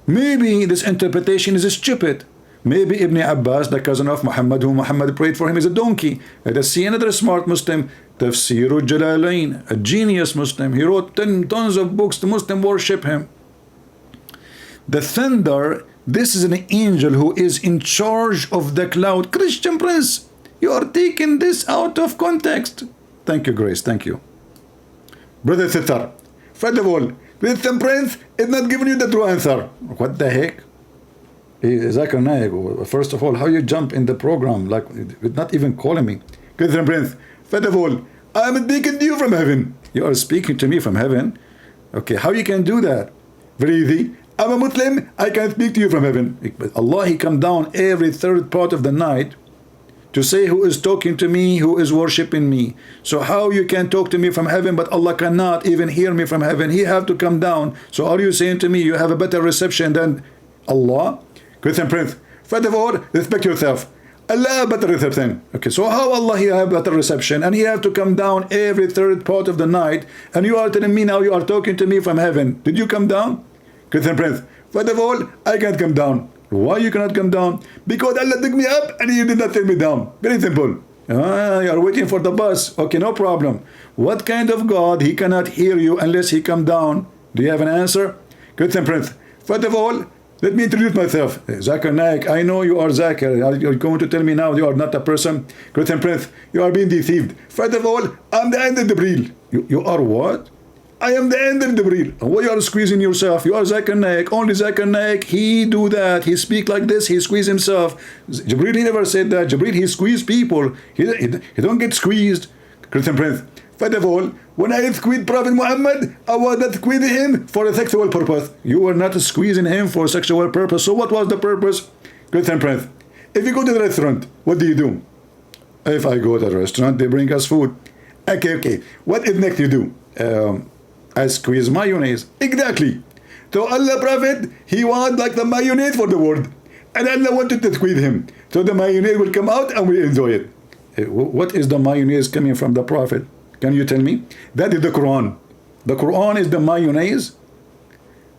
Maybe this interpretation is stupid. Maybe Ibn Abbas, the cousin of Muhammad, whom Muhammad prayed for him, is a donkey. Let us see another smart Muslim, Tafsir al-Jalalain, a genius Muslim. He wrote tons of books. The Muslim worship him. The thunder, this is an angel who is in charge of the cloud. Christian Prince, you are taking this out of context. Thank you, Grace. Thank you. Brother Sister, first of all, Christian Prince is not giving you the true answer. What the heck? First of all, how you jump in the program like with not even calling me? Christian Prince, first of all, I am speaking to you from heaven. You are speaking to me from heaven? Okay, how you can do that? Very easy. I'm a Muslim, I can speak to you from heaven. But Allah, He come down every third part of the night to say who is talking to me, who is worshipping me. So how you can talk to me from heaven, but Allah cannot even hear me from heaven? He have to come down. So are you saying to me you have a better reception than Allah? Christian Prince, first of all, respect yourself. Allah have better reception. Okay, so how Allah He have better reception, and He have to come down every third part of the night, and you are telling me now you are talking to me from heaven? Did you come down? Christian Prince, first of all, I can't come down. Why you cannot come down? Because Allah took me up and He did not take me down. Very simple. You are waiting for the bus. Okay, no problem. What kind of God He cannot hear you unless He come down? Do you have an answer? Christian Prince, first of all, let me introduce myself. Zakir Naik, I know you are Zakir. You're going to tell me now you are not a person. Christian Prince, you are being deceived. First of all, I'm the end of the Jibreel. You are what? I am the end of the Jibreel. Why you are squeezing yourself? You are Zakir Naik. Only Zakir Naik, he do that. He speak like this. He squeeze himself. Jibreel, he never said that. Jibreel, he squeeze people. He don't get squeezed. Christian Prince, first of all, when I squeezed Prophet Muhammad, I was not squeezing him for a sexual purpose. You were not squeezing him for a sexual purpose. So what was the purpose? Christian Prince, if you go to the restaurant, what do you do? If I go to the restaurant, they bring us food. Okay. What is next you do? I squeeze mayonnaise. Exactly. So Allah Prophet, he want like the mayonnaise for the world. And Allah wanted to squeeze him. So the mayonnaise will come out and we enjoy it. What is the mayonnaise coming from the Prophet? Can you tell me? That is the Quran. The Quran is the mayonnaise.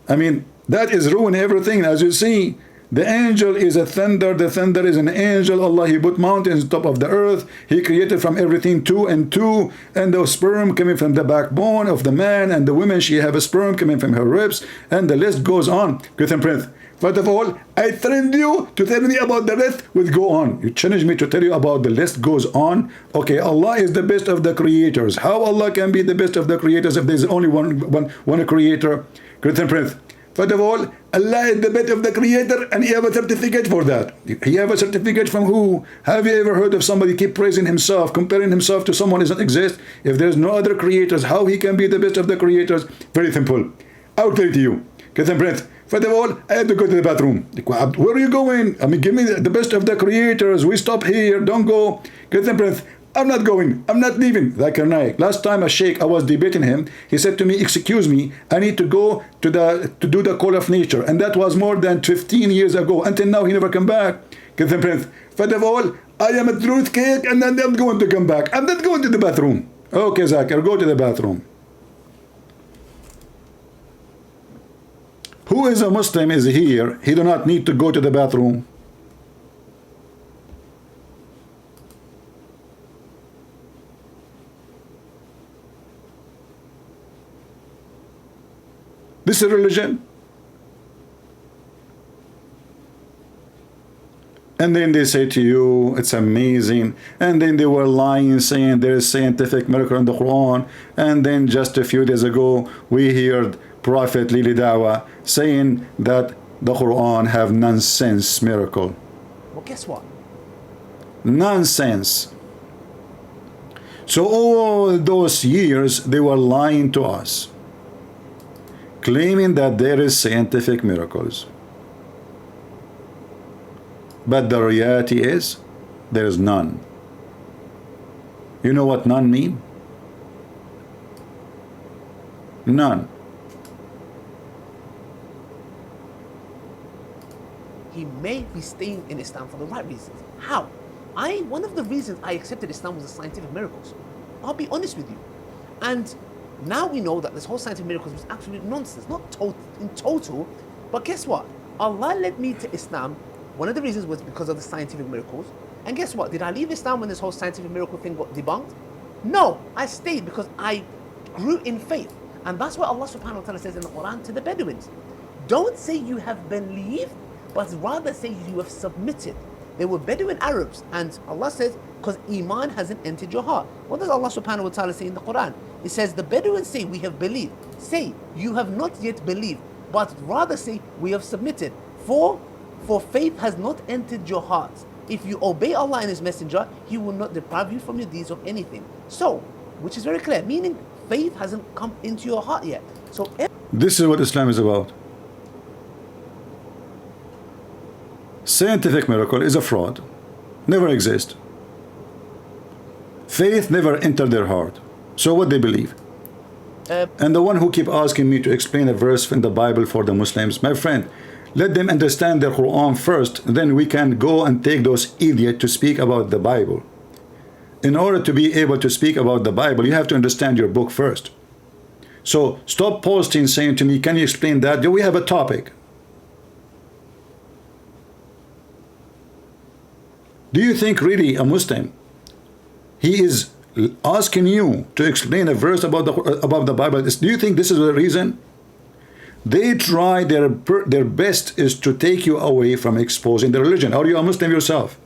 I mean, that is ruin everything. As you see, the angel is a thunder. The thunder is an angel. Allah, He put mountains on top of the earth. He created from everything two and two. And the sperm coming from the backbone of the man. And the woman, she have a sperm coming from her ribs. And the list goes on. Christian Prince, first of all, I threatened you to tell me about the rest. Will go on. You challenge me to tell you about the list goes on. Okay, Allah is the best of the creators. How Allah can be the best of the creators if there is only one creator? Christian Prince, first of all, Allah is the best of the creator and He have a certificate for that. He have a certificate from who? Have you ever heard of somebody keep praising himself, comparing himself to someone who doesn't exist? If there's no other creators, how He can be the best of the creators? Very simple. I'll tell it to you. Christian Prince, first of all, I had to go to the bathroom. Where are you going? I mean, give me the best of the creators. We stop here. Don't go. Christian Prince, I'm not going. I'm not leaving. Zakir Naik. Last time a sheikh, I was debating him. He said to me, excuse me, I need to go to do the call of nature. And that was more than 15 years ago. Until now, he never come back. Christian Prince, first of all, I am a truth cake and then I'm going to come back. I'm not going to the bathroom. Okay, Zakir, go to the bathroom. Who is a Muslim is here. He do not need to go to the bathroom. This is religion. And then they say to you, it's amazing. And then they were lying, saying there is scientific miracle in the Quran. And then just a few days ago, we heard Prophet Lili Dawa saying that the Quran have nonsense miracle. Well, guess what? Nonsense. So all those years, they were lying to us, claiming that there is scientific miracles. But the reality is, there is none. You know what none mean? None. He may be staying in Islam for the right reasons. How? One of the reasons I accepted Islam was the scientific miracles. I'll be honest with you. And now we know that this whole scientific miracles was absolute nonsense, not in total, but guess what? Allah led me to Islam. One of the reasons was because of the scientific miracles. And guess what? Did I leave Islam when this whole scientific miracle thing got debunked? No, I stayed because I grew in faith. And that's what Allah subhanahu wa ta'ala says in the Quran to the Bedouins. Don't say you have believed, but rather say you have submitted. They were Bedouin Arabs, and Allah says, because Iman hasn't entered your heart. What does Allah subhanahu wa ta'ala say in the Quran? It says, the Bedouins say, we have believed. Say, you have not yet believed, but rather say, we have submitted. For faith has not entered your heart. If you obey Allah and His Messenger, He will not deprive you from your deeds of anything. So, which is very clear, meaning faith hasn't come into your heart yet. So, this is what Islam is about. Scientific miracle is a fraud. Never exist. Faith never entered their heart. So what they believe? And the one who keep asking me to explain a verse in the Bible for the Muslims, my friend, let them understand their Quran first, then we can go and take those idiots to speak about the Bible. In order to be able to speak about the Bible, you have to understand your book first. So stop posting saying to me, can you explain that? Do we have a topic? Do you think really a Muslim, he is asking you to explain a verse about the Bible? Do you think this is the reason? They try their best is to take you away from exposing the religion. Are you a Muslim yourself?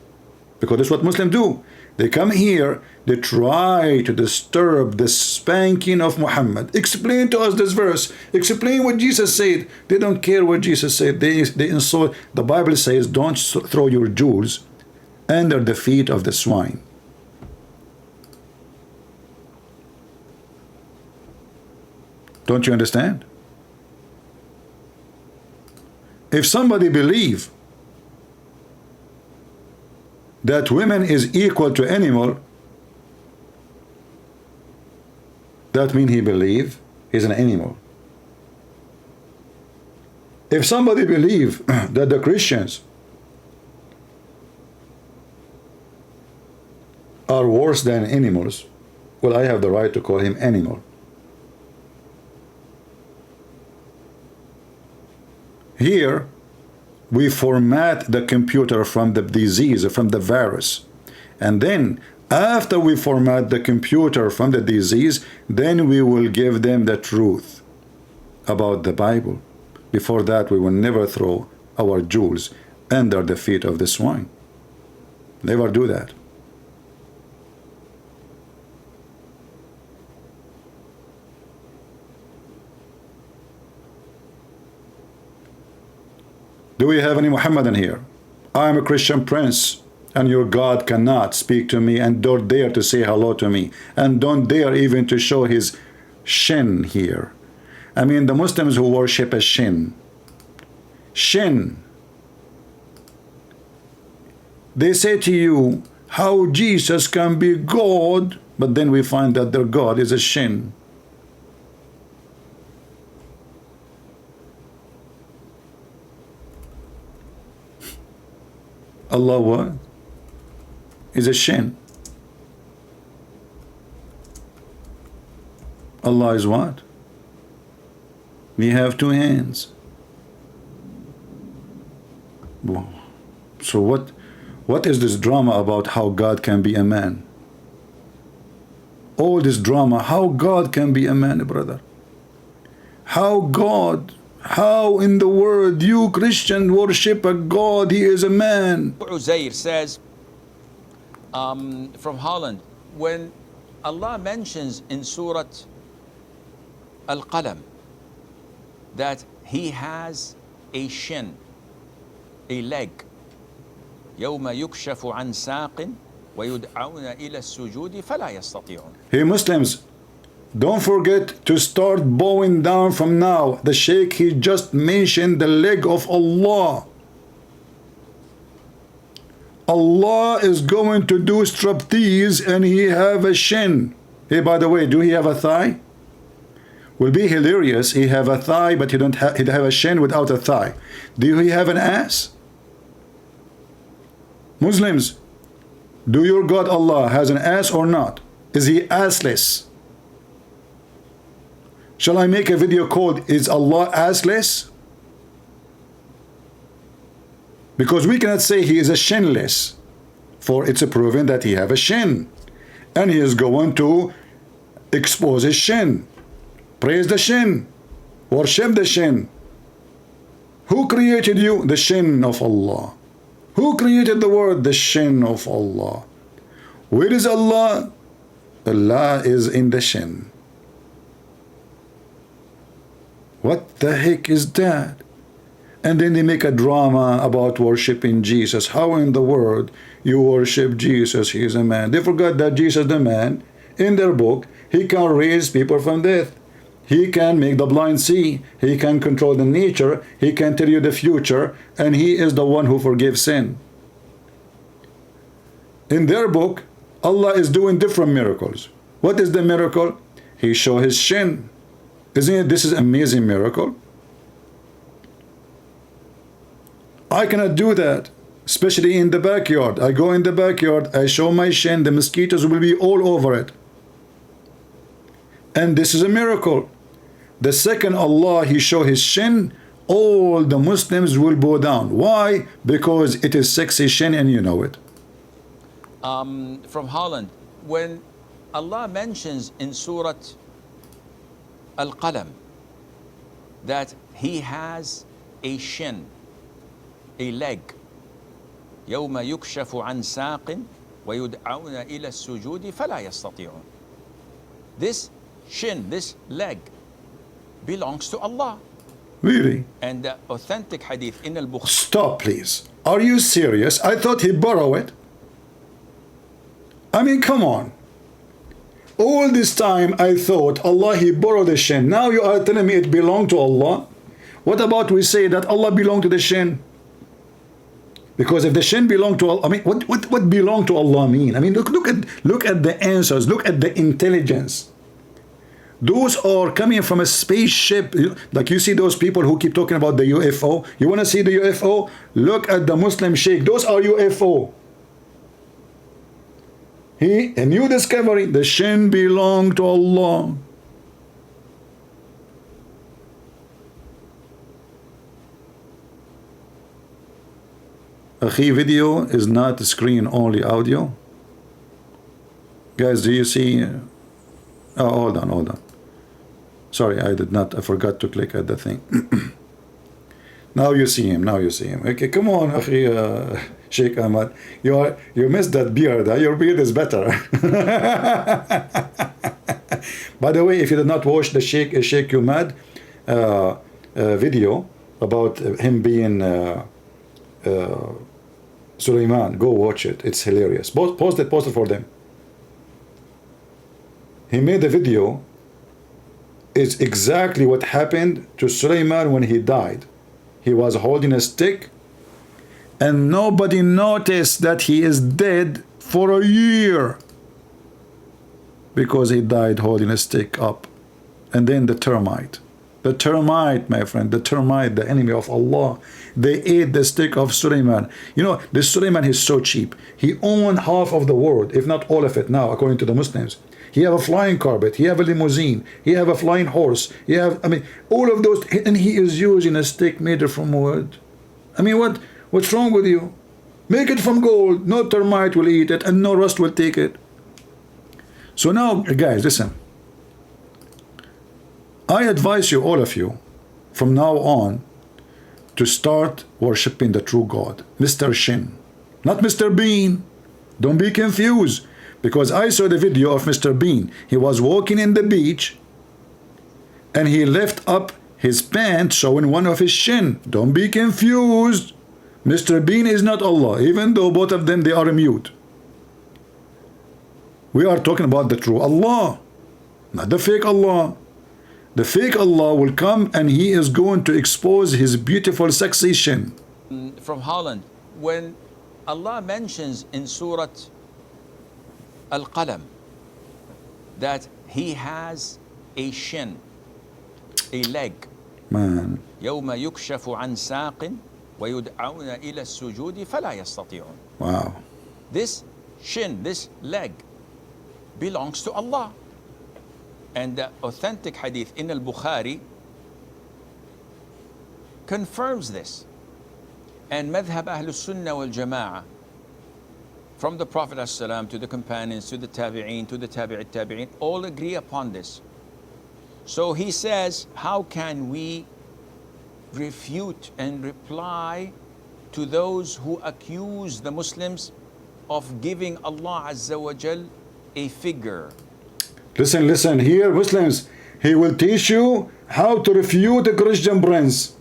Because that's what Muslims do. They come here, they try to disturb the spanking of Muhammad. Explain to us this verse. Explain what Jesus said. They don't care what Jesus said. They insult. The Bible says, don't throw your jewels under the feet of the swine. Don't you understand? If somebody believe that women is equal to animal, that means he believe he's an animal. If somebody believe that the Christians are worse than animals, well, I have the right to call him animal. Here, we format the computer from the disease, from the virus. And then, after we format the computer from the disease, then we will give them the truth about the Bible. Before that, we will never throw our jewels under the feet of the swine. Never do that. Do we have any Muhammadan here? I am a Christian prince, and your God cannot speak to me, and don't dare to say hello to me, and don't dare even to show his shin here. I mean, the Muslims who worship a shin. Shin. They say to you, how Jesus can be God, but then we find that their God is a shin. Allah what? Is a shin. Allah is what? We have two hands. So what is this drama about how God can be a man? All this drama, how God can be a man, brother? How God? How in the world you Christian worship a God? He is a man. Uzair says from Holland, when Allah mentions in Surah Al-Qalam that he has a shin, a leg, يوم يكشف عن ساق ويدعون إلى السجود فلا يستطيعون. Hey Muslims, don't forget to start bowing down from now. The Sheikh, he just mentioned the leg of Allah. Allah is going to do striptease and he have a shin. Hey, by the way, do he have a thigh? Will be hilarious. He have a thigh, but he don't have. He have a shin without a thigh. Do he have an ass? Muslims, do your God Allah has an ass or not? Is he assless? Shall I make a video called Is Allah assless? Because we cannot say he is a shinless, for it's a proven that he have a shin, and he is going to expose his shin. Praise the shin, worship the shin. Who created you? The shin of Allah. Who created the word? The shin of Allah. Where is Allah? Allah is in the shin. What the heck is that? And then they make a drama about worshiping Jesus. How in the world you worship Jesus? He is a man. They forgot that Jesus the man, in their book, he can raise people from death. He can make the blind see. He can control the nature. He can tell you the future. And he is the one who forgives sin. In their book, Allah is doing different miracles. What is the miracle? He show his shin. Isn't it? This is an amazing miracle. I cannot do that, especially in the backyard. I go in the backyard, I show my shin, the mosquitoes will be all over it. And this is a miracle. The second Allah He show His shin, all the Muslims will bow down. Why? Because it is sexy shin and you know it. From Holland, when Allah mentions in Surah Al-Qalam that He has a shin, a leg, يوم يكشف عن ساق ويدعون إلى السجود فلا يستطيعون. This shin, this leg, belongs to Allah. Really? And the authentic hadith in al-Bukhari. Stop, please. Are you serious? I thought He borrowed it. I mean, come on. All this time I thought Allah He borrowed the shin. Now you are telling me it belonged to Allah. What about we say that Allah belonged to the shin? Because if the shin belonged to Allah, I mean, what belong to Allah mean? I mean, look at the answers. Look at the intelligence. Those are coming from a spaceship. Like you see those people who keep talking about the UFO. You want to see the UFO? Look at the Muslim sheikh. Those are UFO. A new discovery. The shin belong to Allah. Akhi, video is not screen only audio. Guys, do you see? Oh, hold on. Sorry, I forgot to click at the thing. Now you see him. Okay, come on, Akhi, Sheikh Ahmad. You missed that beard. Your beard is better. By the way, if you did not watch the Sheikh Umad video about him being Sulaiman, go watch it. It's hilarious. Post it for them. He made a video. It's exactly what happened to Sulaiman when he died. He was holding a stick and nobody noticed that he is dead for a year because he died holding a stick up. And then the termite, my friend, the enemy of Allah, they ate the stick of Sulaiman. You know, this Sulaiman is so cheap. He owned half of the world, if not all of it now, according to the Muslims. He have a flying carpet, he have a limousine, he have a flying horse, all of those, and he is using a stick made from wood. I mean, what's wrong with you? Make it from gold, no termite will eat it, and no rust will take it. So now, guys, listen. I advise you, all of you, from now on, to start worshipping the true God, Mr. Shin, not Mr. Bean. Don't be confused. Because I saw the video of Mr. Bean. He was walking in the beach and he left up his pants showing one of his shin. Don't be confused. Mr. Bean is not Allah, even though both of them, they are mute. We are talking about the true Allah, not the fake Allah. The fake Allah will come and He is going to expose His beautiful sexy shin. From Holland, when Allah mentions in Surah Al-Qalam that He has a shin, a leg. Man. يوم يكشف عن ساق ويدعون إلى السجود فلا يستطيعون. Wow. This shin, this leg, belongs to Allah. And the authentic hadith in al-Bukhari confirms this. And madhab Ahlus Sunnah wal Jama'ah, from the Prophet ﷺ to the companions, to the Tabi'een, to the Tabi'it Tabi'een, all agree upon this. So he says, how can we refute and reply to those who accuse the Muslims of giving Allah Azza wa Jal a figure? Listen, here, Muslims, he will teach you how to refute a Christian prince.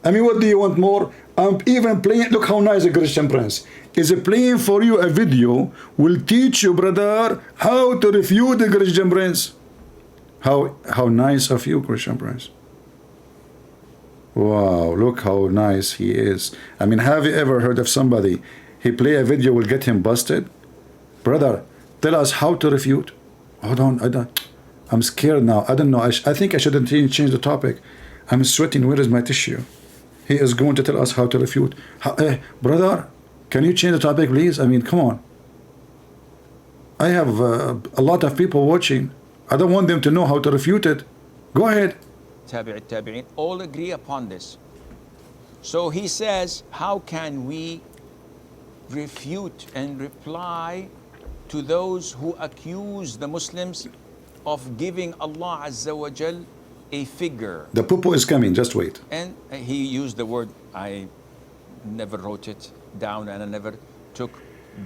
I mean, what do you want more? I'm even playing, look how nice a Christian prince is playing for you a video, will teach you, brother, how to refute the Christian prince. How nice of you, Christian prince. Wow, look how nice he is. I mean, have you ever heard of somebody, he play a video, will get him busted? Brother, tell us how to refute. Hold on, I'm scared now. I don't know. I think I shouldn't change the topic. I'm sweating. Where is my tissue? He is going to tell us how to refute. Brother, can you change the topic, please? I mean, come on. I have a lot of people watching. I don't want them to know how to refute it. Go ahead. tabi' tabi'in, all agree upon this. So he says, how can we refute and reply to those who accuse the Muslims of giving Allah Azza wa Jal a figure? The poo-poo is coming, just wait. And he used the word, I never wrote it down and I never took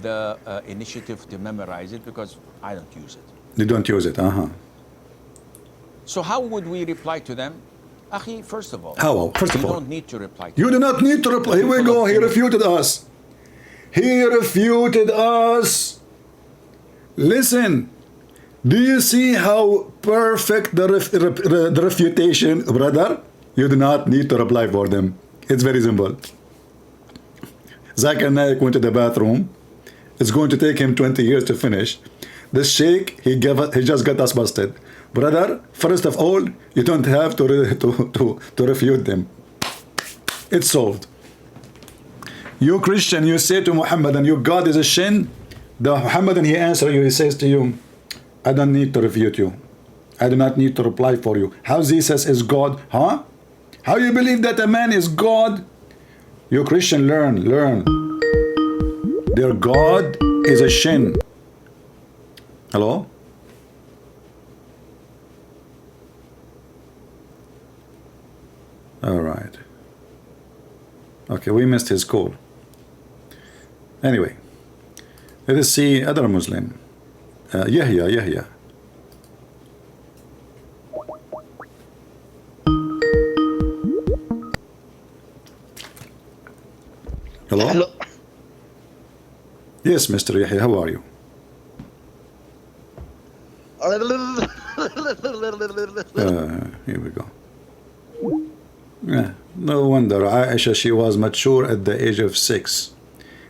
the initiative to memorize it because I don't use it. You don't use it, So how would we reply to them? Akhi, first of all, How? First of you all, don't need to reply to you do not need to reply. Here we go. He refuted us. He refuted us. Listen. Do you see how perfect the refutation, brother? You do not need to reply for them. It's very simple. Zakir Naik went to the bathroom. It's going to take him 20 years to finish. The sheikh, he just got us busted. Brother, first of all, you don't have to refute them. It's solved. You Christian, you say to Muhammad, and your God is a shin. The Muhammadan, he answers you, he says to you, I don't need to refute you. I do not need to reply for you. How Jesus is God? Huh? How you believe that a man is God? You Christian, learn. Their God is a shin. Hello? All right. Okay, we missed his call. Anyway, let us see other Muslim. Yahya. Hello? Yes, Mr. Yahya, how are you? Here we go. Yeah, no wonder Aisha, she was mature at the age of 6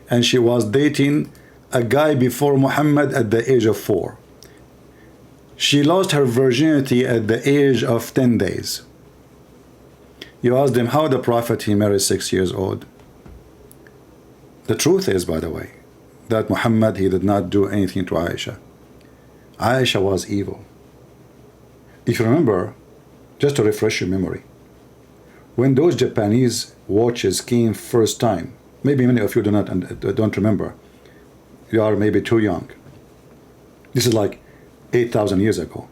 and she was dating a guy before Muhammad at the age of 4. She lost her virginity at the age of 10 days. You asked him how the Prophet he married 6 years old. The truth is, by the way, that Muhammad he did not do anything to Aisha. Aisha was evil. If you remember, just to refresh your memory, when those Japanese watches came first time, maybe many of you don't remember. You are maybe too young. This is like 8,000 years ago.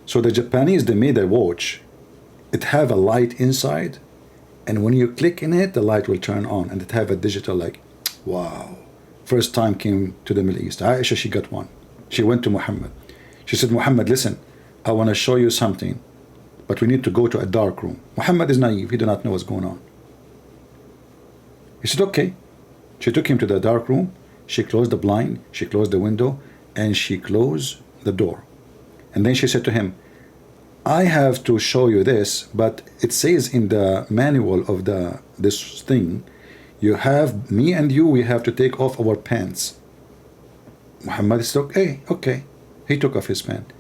So the Japanese, they made a watch. It have a light inside, and when you click in it, the light will turn on, and it have a digital like, wow. First time came to the Middle East. Aisha, she got one. She went to Muhammad. She said, Muhammad, listen, I want to show you something, but we need to go to a dark room. Muhammad is naive. He do not know what's going on. He said, okay. She took him to the dark room. She closed the blind. She closed the window. And she closed the door. And then she said to him, I have to show you this, but it says in the manual of this thing, you have, me and you, we have to take off our pants. Muhammad said, okay. He took off his pants.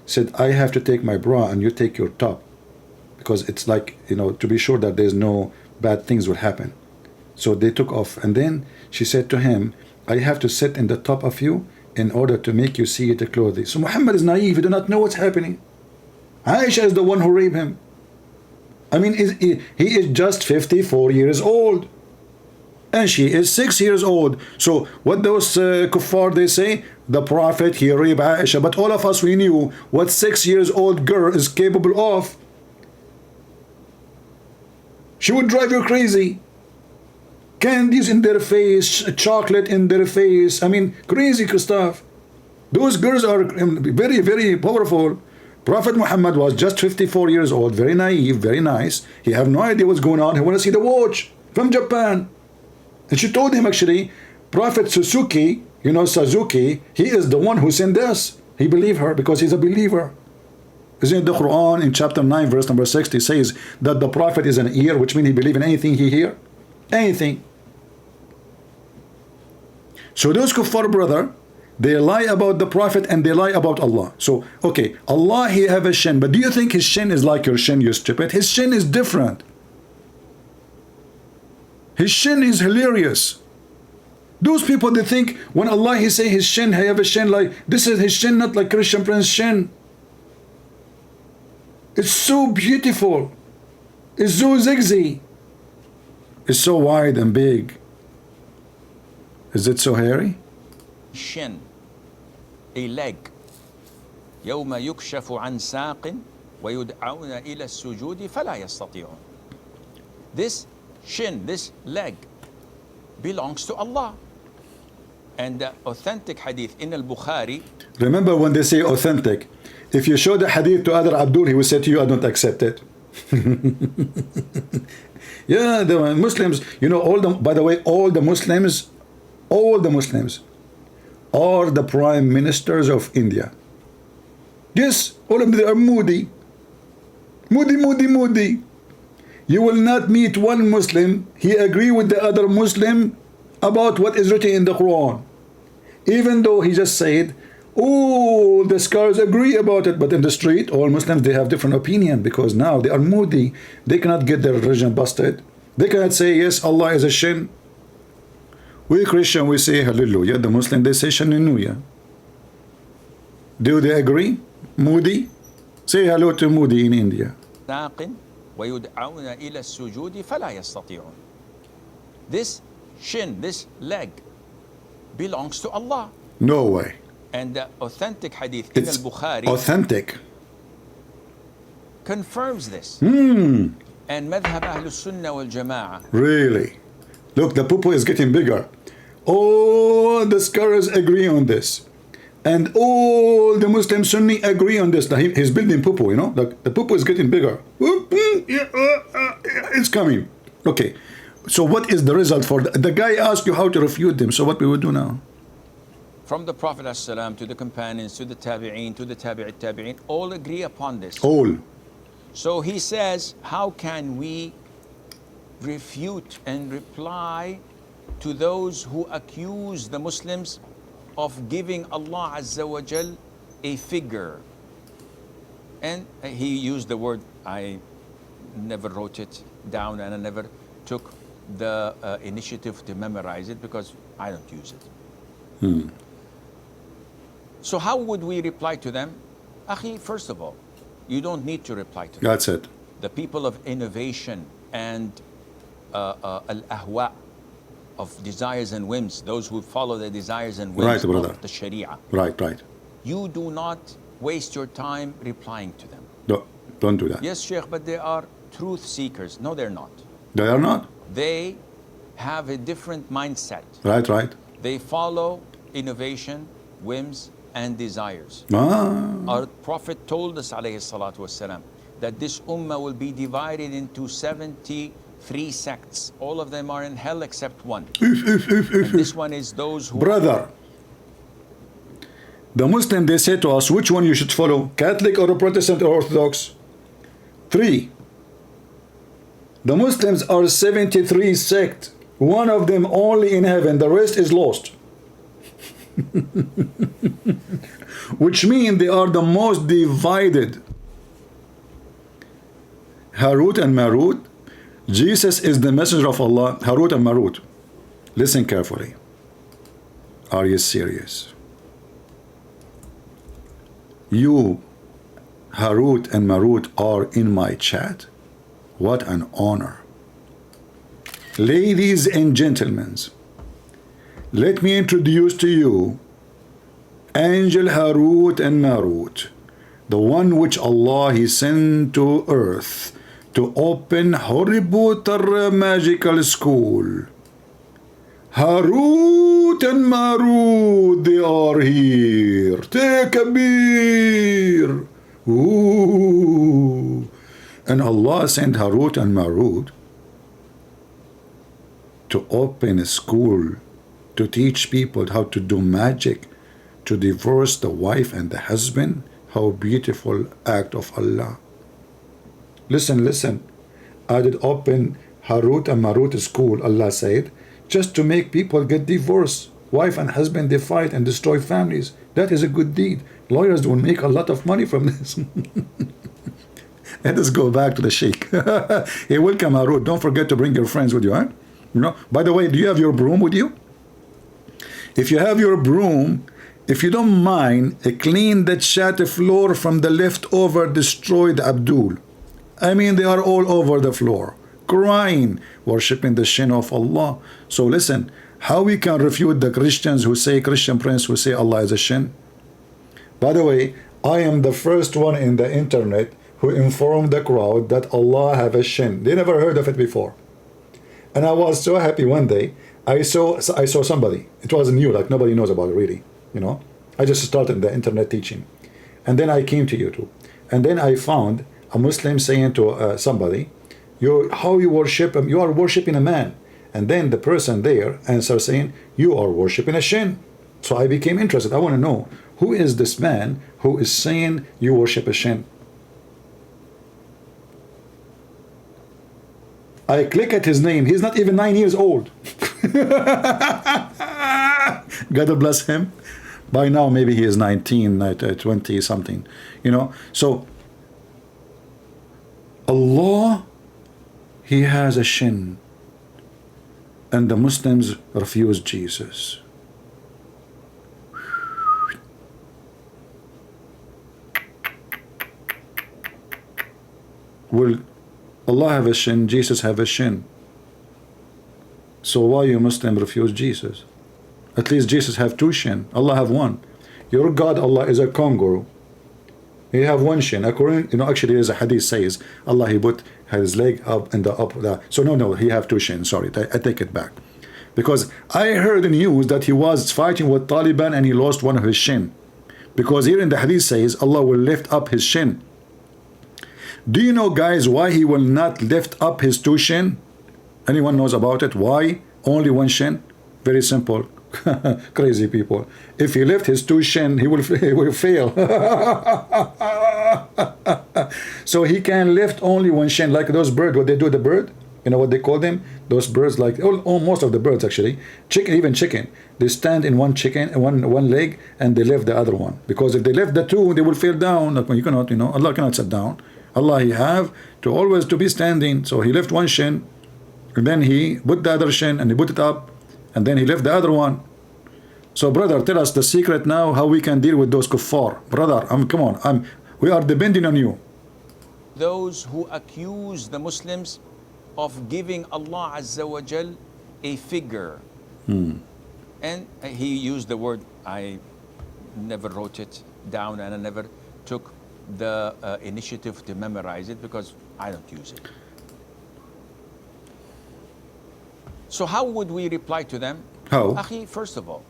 Said, I have to take my bra and you take your top. Because it's like, to be sure that there's no bad things will happen. So they took off. And then she said to him, I have to sit in the top of you in order to make you see the clothing. So Muhammad is naive. He do not know what's happening. Aisha is the one who raped him. I mean, he is just 54 years old. And she is 6 years old. So what those kuffar, they say, the Prophet, he raped Aisha. But all of us, we knew what 6 years old girl is capable of. She would drive you crazy. Candies in their face, chocolate in their face. I mean, crazy stuff. Those girls are very, very powerful. Prophet Muhammad was just 54 years old, very naive, very nice. He have no idea what's going on. He want to see the watch from Japan. And she told him, actually, Prophet Suzuki, Suzuki, he is the one who sent us. He believed her because he's a believer. Isn't it the Quran in chapter 9, verse number 60 says that the Prophet is an ear, which means he believes in anything he hear? Anything. So those kuffar, brother, they lie about the Prophet and they lie about Allah. So, okay, Allah, he have a shin, but do you think his shin is like your shin, you stupid? His shin is different. His shin is hilarious. Those people, they think when Allah, he say his shin, he have a shin like, this is his shin, not like Christian Prince shin. It's so beautiful. It's so zigzag. It's so wide and big. Is it so hairy? Shin, a leg. يوم يكشف عن ساق ويدعون إلى السجود فلا يستطيعون. This shin, this leg, belongs to Allah. And the authentic hadith in al-Bukhari. Remember when they say authentic, if you show the hadith to other Abdul, he will say to you, I don't accept it. Yeah, the Muslims, you know, by the way, all the Muslims are the prime ministers of India. Yes, all of them are moody. You will not meet one Muslim, he agree with the other Muslim about what is written in the Quran. Even though he just said, oh, the scholars agree about it, but in the street, all Muslims, they have different opinion because now they are moody. They cannot get their religion busted. They cannot say, yes, Allah is a shin. We Christian, we say hallelujah. The Muslim, they say shannuya. Do they agree? Moody? Say hello to Moody in India. ويدعون إلى السجود فلا يستطيعون. This shin, this leg, belongs to Allah. No way. And the authentic hadith in al-Bukhari authentic confirms this. And madhhab ahl sunnah wal jama'ah. Really? Look, the poo is getting bigger. All the scholars agree on this. And all the Muslim Sunni agree on this. Now he's building poo, you know? Like the poo is getting bigger. It's coming. Okay. So what is the result for the guy asked you how to refute them? So what we would do now? From the Prophet ﷺ to the companions, to the tabi'een, to the tabi'it tabi'een, all agree upon this. All. So he says, how can we refute and reply to those who accuse the Muslims of giving Allah Azza wa Jal a figure? And he used the word, I never wrote it down and I never took the initiative to memorize it because I don't use it. So how would we reply to them? Akhi, first of all, you don't need to reply to them. That's it. The people of innovation and al-ahwa, of desires and whims, those who follow the desires and whims of the Sharia. Right. You do not waste your time replying to them. No, don't do that. Yes, Sheikh, but they are truth seekers. No, they're not. They are not? They have a different mindset. Right. They follow innovation, whims, and desires. Ah. Our Prophet told us, alayhi salatu wasalam, that this ummah will be divided into 73 sects. All of them are in hell except one. And this one is those who... Brother, the Muslim, they say to us, which one you should follow? Catholic or Protestant or Orthodox? 3. The Muslims are 73 sect. One of them only in heaven. The rest is lost. Which means they are the most divided. Harut and Marut. Jesus is the messenger of Allah. Harut and Marut. Listen carefully. Are you serious? You, Harut and Marut, are in my chat. What an honor. Ladies and gentlemen, let me introduce to you Angel Harut and Marut, the one which Allah He sent to earth to open Horributar magical school. Harut and Marut, they are here. Take a beer. Ooh. And Allah sent Harut and Marut to open a school to teach people how to do magic, to divorce the wife and the husband. How beautiful act of Allah. Listen. I did open Harut and Marut school, Allah said, just to make people get divorced. Wife and husband, they fight and destroy families. That is a good deed. Lawyers will make a lot of money from this. Let us go back to the Sheikh. Hey, welcome Harut. Don't forget to bring your friends with you, huh? You know, by the way, do you have your broom with you? If you have your broom if you don't mind, clean the chat floor from the leftover destroyed Abdul. I mean, they are all over the floor, crying, worshipping the shin of Allah. So listen, how we can refute the Christians who say, Christian prince who say Allah is a shin? By the way, I am the first one in the internet who informed the crowd that Allah have a shin. They never heard of it before. And I was so happy one day, I saw somebody. It wasn't new, like nobody knows about it really, you know. I just started the internet teaching. And then I came to YouTube. And then I found a Muslim saying to somebody, how you worship him? You are worshiping a man. And then the person there answers saying, you are worshiping a shin. So I became interested. I want to know, who is this man who is saying you worship a shin? I click at his name. He's not even 9 years old. God bless him. By now, maybe he is 19, 20 something, you know. So Allah, he has a shin, and the Muslims refuse Jesus. Will Allah have a shin? Jesus have a shin. So why you Muslim refuse Jesus? At least Jesus have two shin. Allah have one. Your God Allah is a kangaroo. He have one shin. According, you know, actually there's a hadith says Allah he put his leg up and the up. So no, he have two shin. Sorry, I take it back. Because I heard in news that he was fighting with Taliban and he lost one of his shin. Because here in the hadith says Allah will lift up his shin. Do you know, guys, why he will not lift up his two shin? Anyone knows about it? Why only one shin? Very simple. Crazy people. If he lift his two shin, he will fail. So he can lift only one shin, like those birds. What they do, the bird, you know what they call them? Those birds, like most of the birds actually, chicken, even chicken, they stand in one leg and they lift the other one. Because if they lift the two, they will fall down. Like, you cannot, you know, Allah cannot sit down. Allah he have to always to be standing. So he lift one shin, and then he put the other shin and he put it up, and then he lift the other one. So brother, tell us the secret now how we can deal with those kuffar. Brother, come on, we are depending on you. Those who accuse the Muslims of giving Allah Azza wa Jal a figure. And he used the word, I never wrote it down and I never took the initiative to memorize it because I don't use it. So how would we reply to them? How? Akhi, first of all,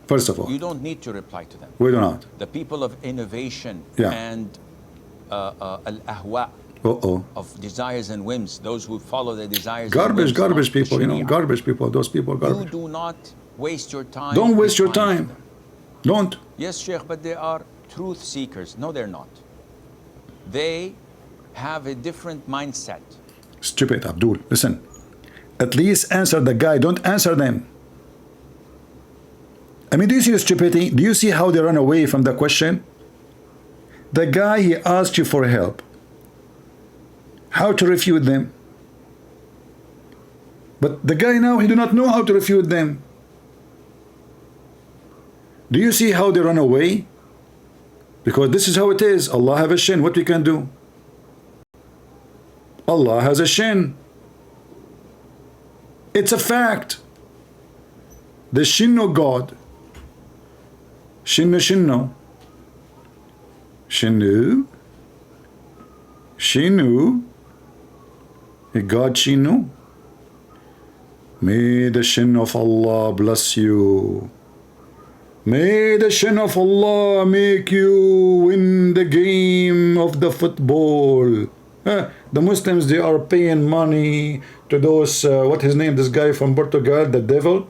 you don't need to reply to them. We do not. The people of innovation and al-ahwa, of desires and whims, those who follow their desires. Garbage people, you know, garbage people, those people, garbage. You do not waste your time. Don't waste your time. Don't. Yes, Sheikh, but they are truth seekers. No, they're not. They have a different mindset. Stupid, Abdul. Listen. At least answer the guy. Don't answer them. I mean, do you see the stupidity? Do you see how they run away from the question? The guy, he asked you for help. How to refute them? But the guy now, he do not know how to refute them. Do you see how they run away? Because this is how it is. Allah have a shin. What we can do? Allah has a shin. It's a fact. The shin of God. Shinno. Shinu. God Shinu. May the shin of Allah bless you. May the shin of Allah make you win the game of the football. The Muslims, they are paying money to those, what his name, this guy from Portugal, the devil,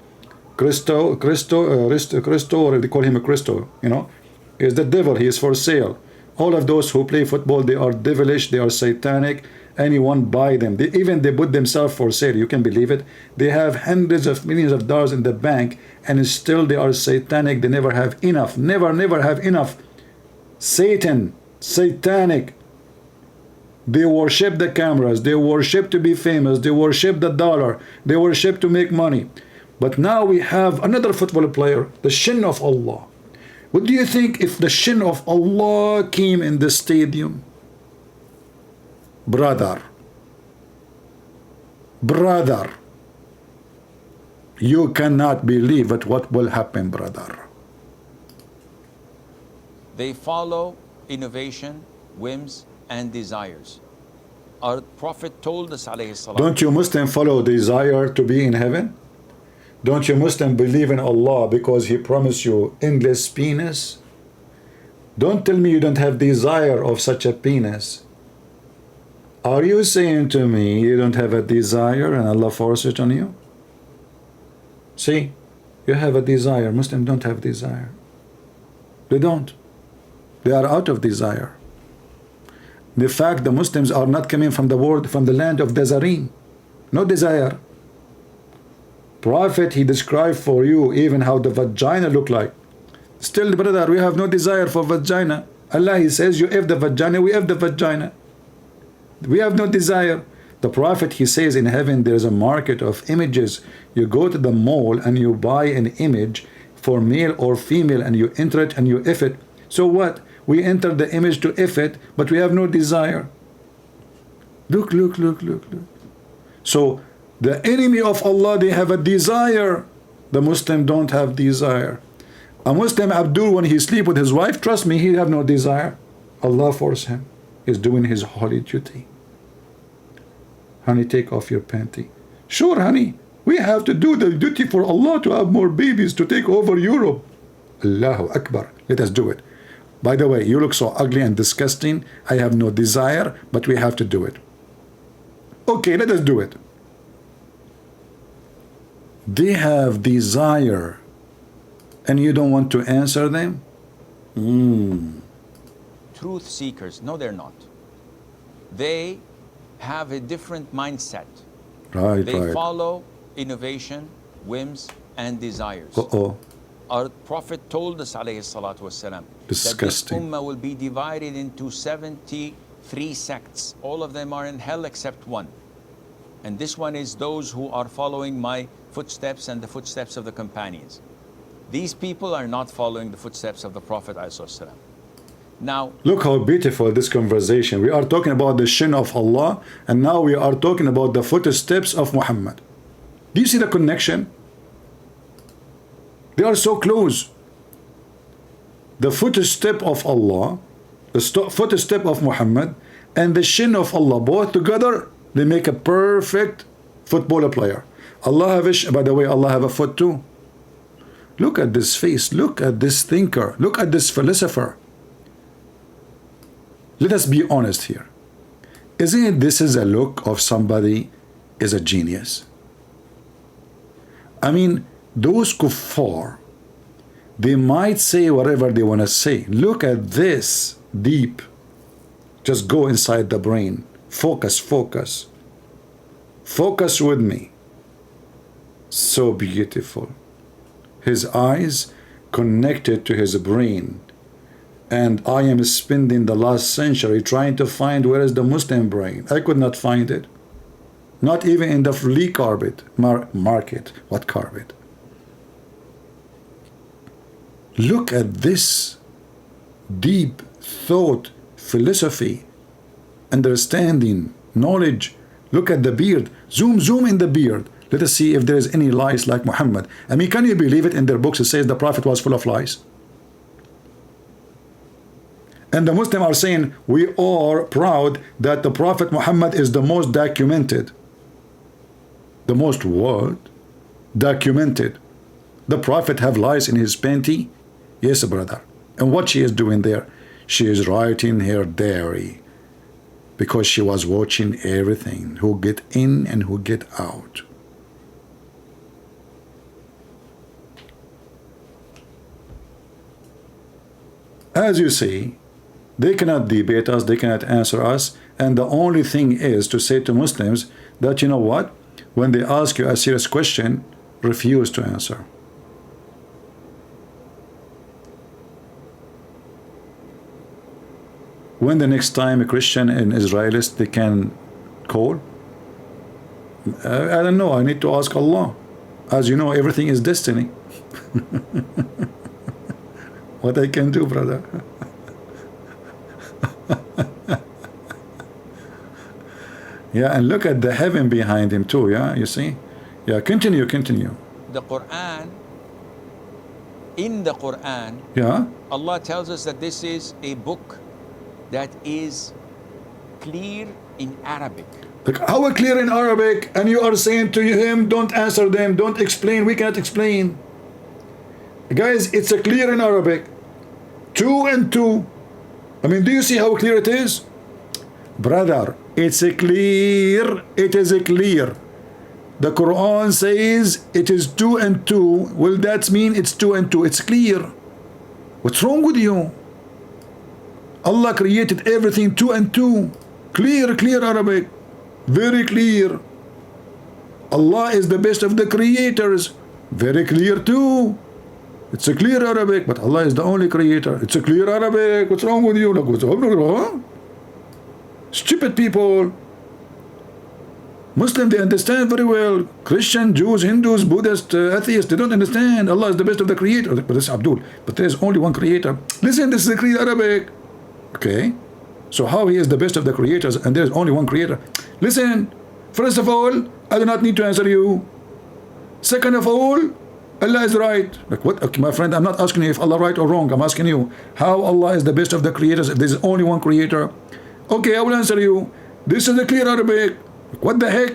Cristo, or they call him a Cristo, you know, is the devil, he is for sale. All of those who play football, they are devilish, they are satanic. Anyone buy them. They put themselves for sale. You can believe it. They have hundreds of millions of dollars in the bank, and still they are satanic. They never have enough. Never have enough. Satanic. They worship the cameras. They worship to be famous. They worship the dollar. They worship to make money. But now we have another football player, the shin of Allah. What do you think if the shin of Allah came in the stadium? Brother, you cannot believe it what will happen, brother. They follow innovation, whims, and desires. Our Prophet told us, alayhi salam, Don't you Muslim follow desire to be in heaven? Don't you Muslim believe in Allah because He promised you endless penis? Don't tell me you don't have desire of such a penis. Are you saying to me you don't have a desire and Allah forced it on you? See, you have a desire. Muslims don't have desire. They don't. They are out of desire. The fact the Muslims are not coming from the world, from the land of Nazarene. No desire. Prophet, he described for you even how the vagina look like. Still, brother, we have no desire for vagina. Allah, He says, you have the vagina, we have the vagina. We have no desire. The Prophet, he says, in heaven there is a market of images. You go to the mall and you buy an image for male or female and you enter it and you if it. So what? We enter the image to if it, but we have no desire. Look. So the enemy of Allah, they have a desire. The Muslim don't have desire. A Muslim Abdul, when he sleep with his wife, trust me, he have no desire. Allah force him. He's doing his holy duty. Honey, take off your panty. Sure, honey, we have to do the duty for Allah to have more babies to take over Europe. Allahu Akbar. Let us do it. By the way, you look so ugly and disgusting. I have no desire, but we have to do it. Okay, let us do it. They have desire and you don't want to answer them? truth seekers. No, they're not. They have a different mindset. They follow innovation, whims, and desires. Our Prophet told us, alayhi salatu wasalam, that this ummah will be divided into 73 sects. All of them are in hell except one. And this one is those who are following my footsteps and the footsteps of the companions. These people are not following the footsteps of the Prophet ﷺ. Now, look how beautiful this conversation. We are talking about the shin of Allah, and now we are talking about the footsteps of Muhammad. Do you see the connection? They are so close. The footstep of Allah, the footstep of Muhammad, and the shin of Allah, both together, they make a perfect football player. Allah have a, by the way, Allah have a foot too. Look at this face. Look at this thinker. Look at this philosopher. Let us be honest here. Isn't it this is a look of somebody is a genius? I mean, those kuffar, they might say whatever they want to say. Look at this deep. Just go inside the brain. Focus, focus. Focus with me. So beautiful. His eyes connected to his brain. And I am spending the last century trying to find where is the Muslim brain. I could not find it. Not even in the flea carpet market. What carpet? Look at this deep thought, philosophy, understanding, knowledge. Look at the beard. Zoom in the beard. Let us see if there is any lies like Muhammad. I mean, can you believe it? In their books it says the Prophet was full of lies. And the Muslims are saying we are proud that the Prophet Muhammad is the most documented. The most what? Documented. The Prophet have lies in his panty? Yes, brother. And what she is doing there? She is writing her diary. Because she was watching everything. Who get in and who get out. As you see, they cannot debate us, they cannot answer us, and the only thing is to say to Muslims that, you know what, when they ask you a serious question, refuse to answer. When the next time a Christian and Israelis they can call? I don't know, I need to ask Allah. As you know, everything is destiny. What I can do, brother? Yeah, and look at the heaven behind him too. Yeah, you see. Yeah, continue. The Quran, in the Quran, Yeah. Allah tells us that this is a book that is clear in Arabic. Like, how clear in Arabic, and you are saying to him, don't answer them, don't explain. We cannot explain. Guys, it's a clear in Arabic. 2 and 2. I mean, do you see how clear it is? Brother, it's a clear. It is a clear. The Quran says it is 2 and 2. Well, that means it's 2 and 2. It's clear. What's wrong with you? Allah created everything 2 and 2. Clear Arabic. Very clear. Allah is the best of the creators. Very clear too. It's a clear Arabic, but Allah is the only creator. It's a clear Arabic. What's wrong with you? Stupid people. Muslim, they understand very well. Christian, Jews, Hindus, Buddhists, atheists, they don't understand. Allah is the best of the creator. But this is Abdul. But there is only one creator. Listen, this is a clear Arabic. Okay. So how he is the best of the creators and there is only one creator? Listen, first of all, I do not need to answer you. Second of all, Allah is right. Like what? Okay, my friend, I'm not asking you if Allah right or wrong. I'm asking you how Allah is the best of the creators if there is only one creator. Okay, I will answer you. This is the clear Arabic. Like, what the heck?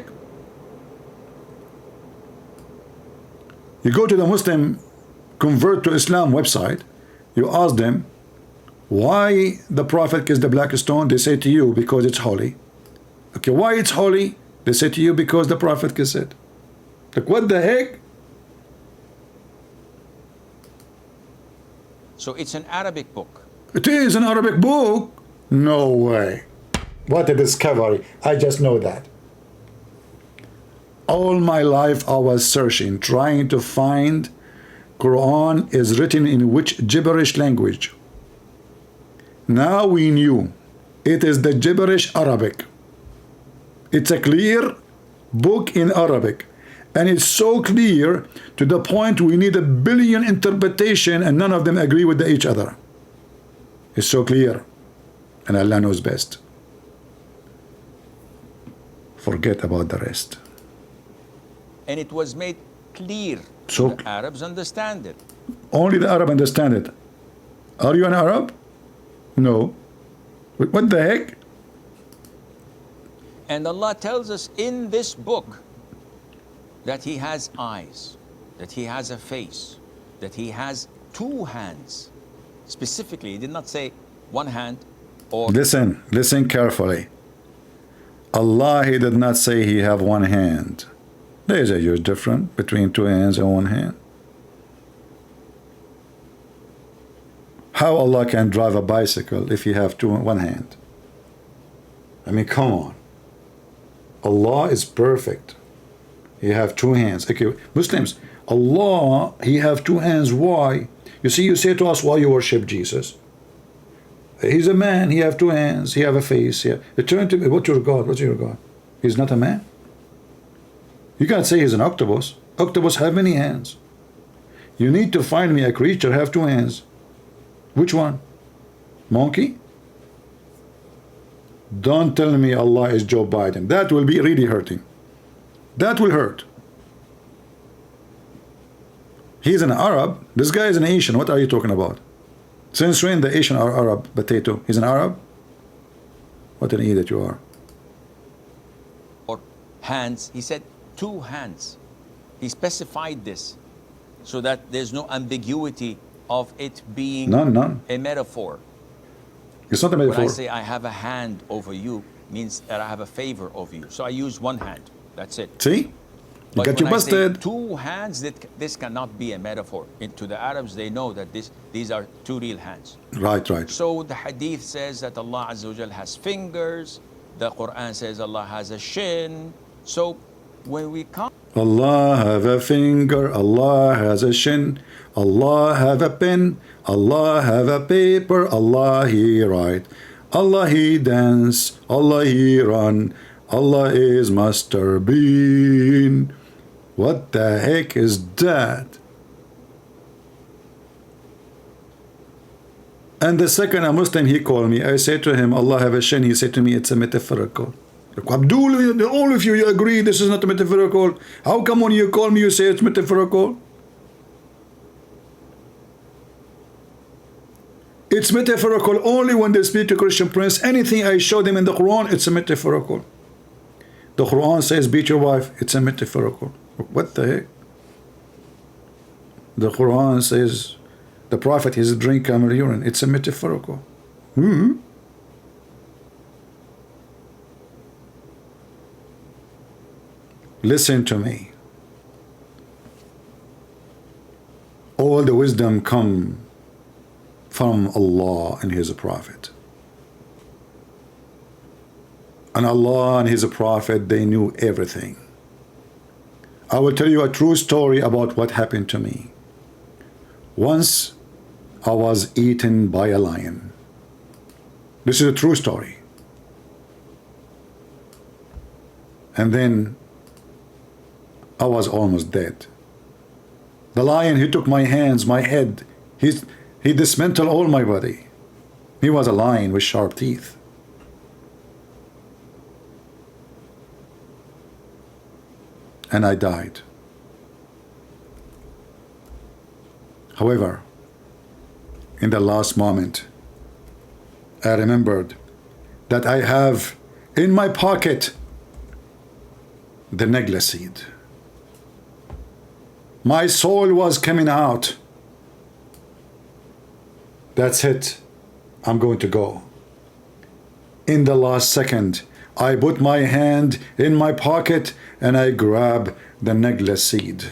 You go to the Muslim convert to Islam website, you ask them why the Prophet kissed the black stone. They say to you because it's holy. Okay, why it's holy? They say to you because the Prophet kissed it. Like what the heck? So it's an Arabic book. It is an Arabic book? No way. What a discovery. I just know that. All my life I was searching, trying to find Quran is written in which gibberish language. Now we knew it is the gibberish Arabic. It's a clear book in Arabic. And it's so clear to the point we need 1 billion interpretation and none of them agree with each other. It's so clear. And Allah knows best. Forget about the rest. And it was made clear So so the Arabs understand it. only the Arab understand it. Are you an Arab? No. What the heck? And Allah tells us in this book that He has eyes, that He has a face, that He has 2 hands. Specifically, He did not say one hand or... Listen carefully. Allah, He did not say He have one hand. There is a huge difference between 2 hands and 1 hand. How Allah can drive a bicycle if He have 1 hand? I mean, come on. Allah is perfect. He have 2 hands. Okay, Muslims, Allah, He have 2 hands. Why? You see, you say to us, why you worship Jesus? He's a man. He have 2 hands. He have a face. He turn to me. What's your God? What's your God? He's not a man. You can't say he's an octopus. Octopus have many hands. You need to find me a creature have 2 hands. Which one? Monkey? Don't tell me Allah is Joe Biden. That will be really hurting. That will hurt. He's an Arab. This guy is an Asian. What are you talking about? Since when the Asian are Arab potato? He's an Arab? What an idiot you are. or hands. He said 2 hands. He specified this so that there's no ambiguity of it being None. a metaphor. It's not a When metaphor. I say I have a hand over you, means that I have a favor over you. So I use 1 hand. That's it. See? You But got you when I say busted. 2 hands, this cannot be a metaphor. To the Arabs, they know that these are 2 real hands. Right. So the hadith says that Allah Azza wa Jal has fingers. The Quran says Allah has a shin. So when we come Allah have a finger, Allah has a shin, Allah have a pen, Allah have a paper, Allah He write, Allah He dance, Allah He run, Allah is Master Bean. What the heck is that? And the second a Muslim he called me, I said to him, Allah have a shin. He said to me, it's a metaphorical. Abdul, all of you agree this is not metaphorical. How come when you call me you say it's metaphorical? It's metaphorical only when they speak to Christian prince. Anything I show them in the Quran, it's a metaphorical. The Quran says beat your wife, it's a metaphorical. What the heck? The Quran says the Prophet is drink camel urine, it's a metaphorical. Listen to me. All the wisdom come from Allah and His Prophet. And Allah and His Prophet, they knew everything. I will tell you a true story about what happened to me. Once I was eaten by a lion. This is a true story. And then I was almost dead. The lion, he took my hands, my head, he dismantled all my body. He was a lion with sharp teeth. And I died. However, in the last moment, I remembered that I have in my pocket the necklace seed. My soul was coming out. That's it. I'm going to go. In the last second, I put my hand in my pocket and I grab the necklace seed.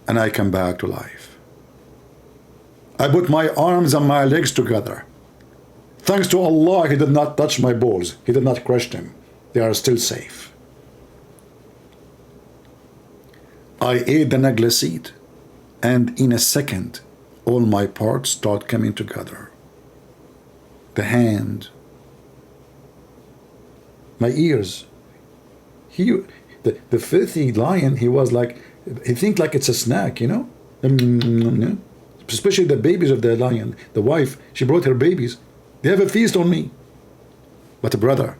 And I come back to life. I put my arms and my legs together. Thanks to Allah, He did not touch my balls. He did not crush them. They are still safe. I ate the necklace seed, and in a second, all my parts start coming together. The hand, my ears. The filthy lion, he was like, he think like it's a snack, you know? Especially the babies of the lion. The wife, she brought her babies. They have a feast on me. But brother,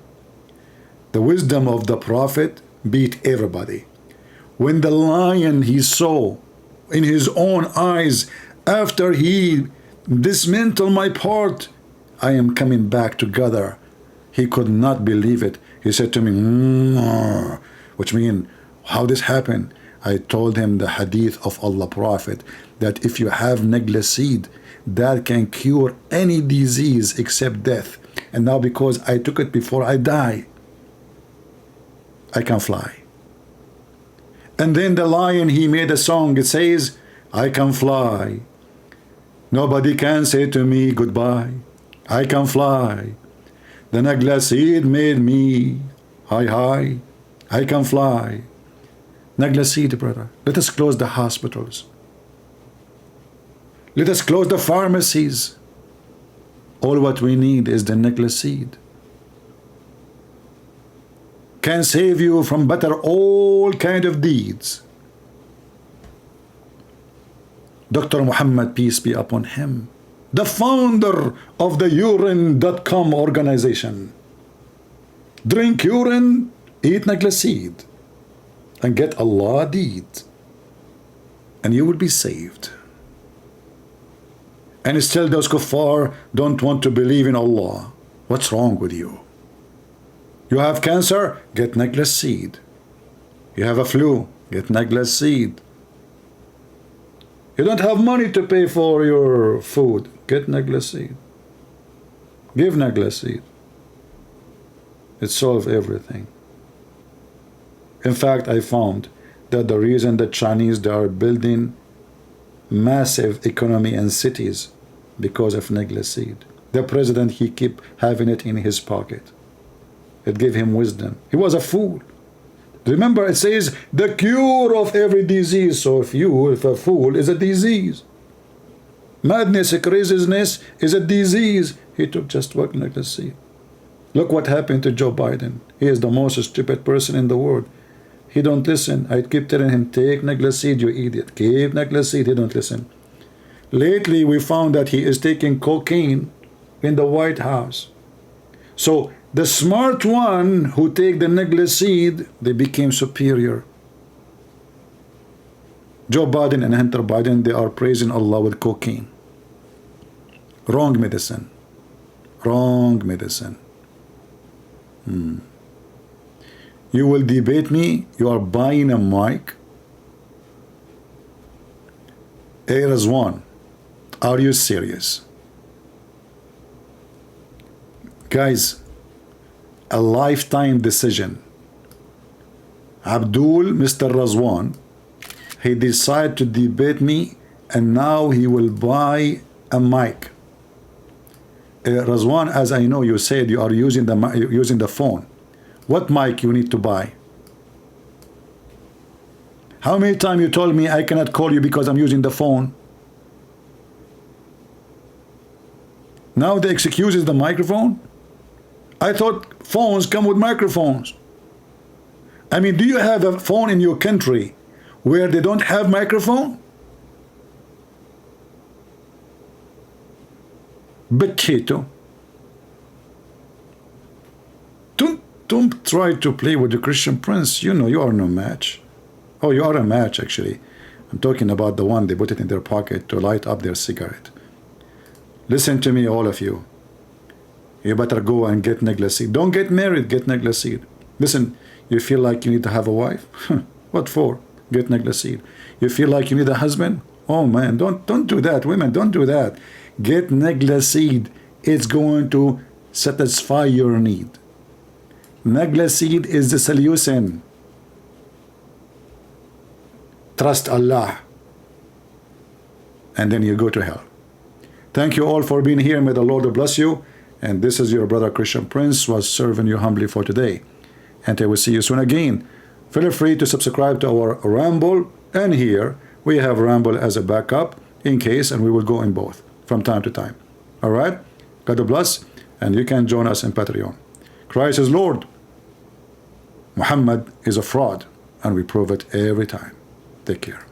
the wisdom of the Prophet beat everybody. When the lion he saw in his own eyes, after he dismantled my part, I am coming back together. He could not believe it. He said to me, which means, how this happened? I told him the hadith of Allah Prophet, that if you have necklace seed, that can cure any disease except death. And now because I took it before I die, I can fly. And then the lion, he made a song. It says, I can fly. Nobody can say to me goodbye. I can fly. The necklace seed made me high. I can fly. Necklace seed, brother. Let us close the hospitals. Let us close the pharmacies. All what we need is the necklace seed. Can save you from better all kind of deeds. Dr. Muhammad, peace be upon him, the founder of the urine.com organization. Drink urine, eat necklace seed, and get Allah deed, and you will be saved. And still those kuffar don't want to believe in Allah. What's wrong with you? You have cancer? Get necklace seed. You have a flu? Get necklace seed. You don't have money to pay for your food? Get necklace seed. Give necklace seed. It solves everything. In fact, I found that the reason the Chinese, they are building massive economy and cities because of necklace seed. The president, he keep having it in his pocket. It gave him wisdom. He was a fool. Remember, it says the cure of every disease. So if a fool is a disease. Madness, craziness is a disease. He took just one necklace seed. Look what happened to Joe Biden. He is the most stupid person in the world. He don't listen. I keep telling him, take necklace seed, you idiot. Keep necklace seed. He don't listen. Lately, we found that he is taking cocaine in the White House. So the smart one who take the negligee, they became superior. Joe Biden and Hunter Biden, they are praising Allah with cocaine. Wrong medicine. Wrong medicine. You will debate me, you are buying a mic. Hey Razwan, are you serious? Guys, a lifetime decision. Abdul, Mr. Razwan, he decided to debate me, and now he will buy a mic. Razwan, as I know, you said you are using the phone. What mic you need to buy? How many times you told me I cannot call you because I'm using the phone? Now the excuse is the microphone? I thought phones come with microphones. I mean, do you have a phone in your country where they don't have microphone? Bacchito. Don't try to play with the Christian Prince. You know you are no match. Oh, you are a match, actually. I'm talking about the one they put it in their pocket to light up their cigarette. Listen to me, all of you. You better go and get negligee. Don't get married, get negligee. Listen, you feel like you need to have a wife? What for? Get negligee. You feel like you need a husband? Oh man, don't do that. Women, don't do that. Get negligee. It's going to satisfy your need. Negligee is the solution. Trust Allah, and then you go to hell. Thank you all for being here. May the Lord bless you. And this is your brother Christian Prince, was serving you humbly for today. And I will see you soon again. Feel free to subscribe to our Ramble, and here we have Ramble as a backup in case, and we will go in both from time to time. All right? God bless, and you can join us in Patreon. Christ is Lord. Muhammad is a fraud, and we prove it every time. Take care.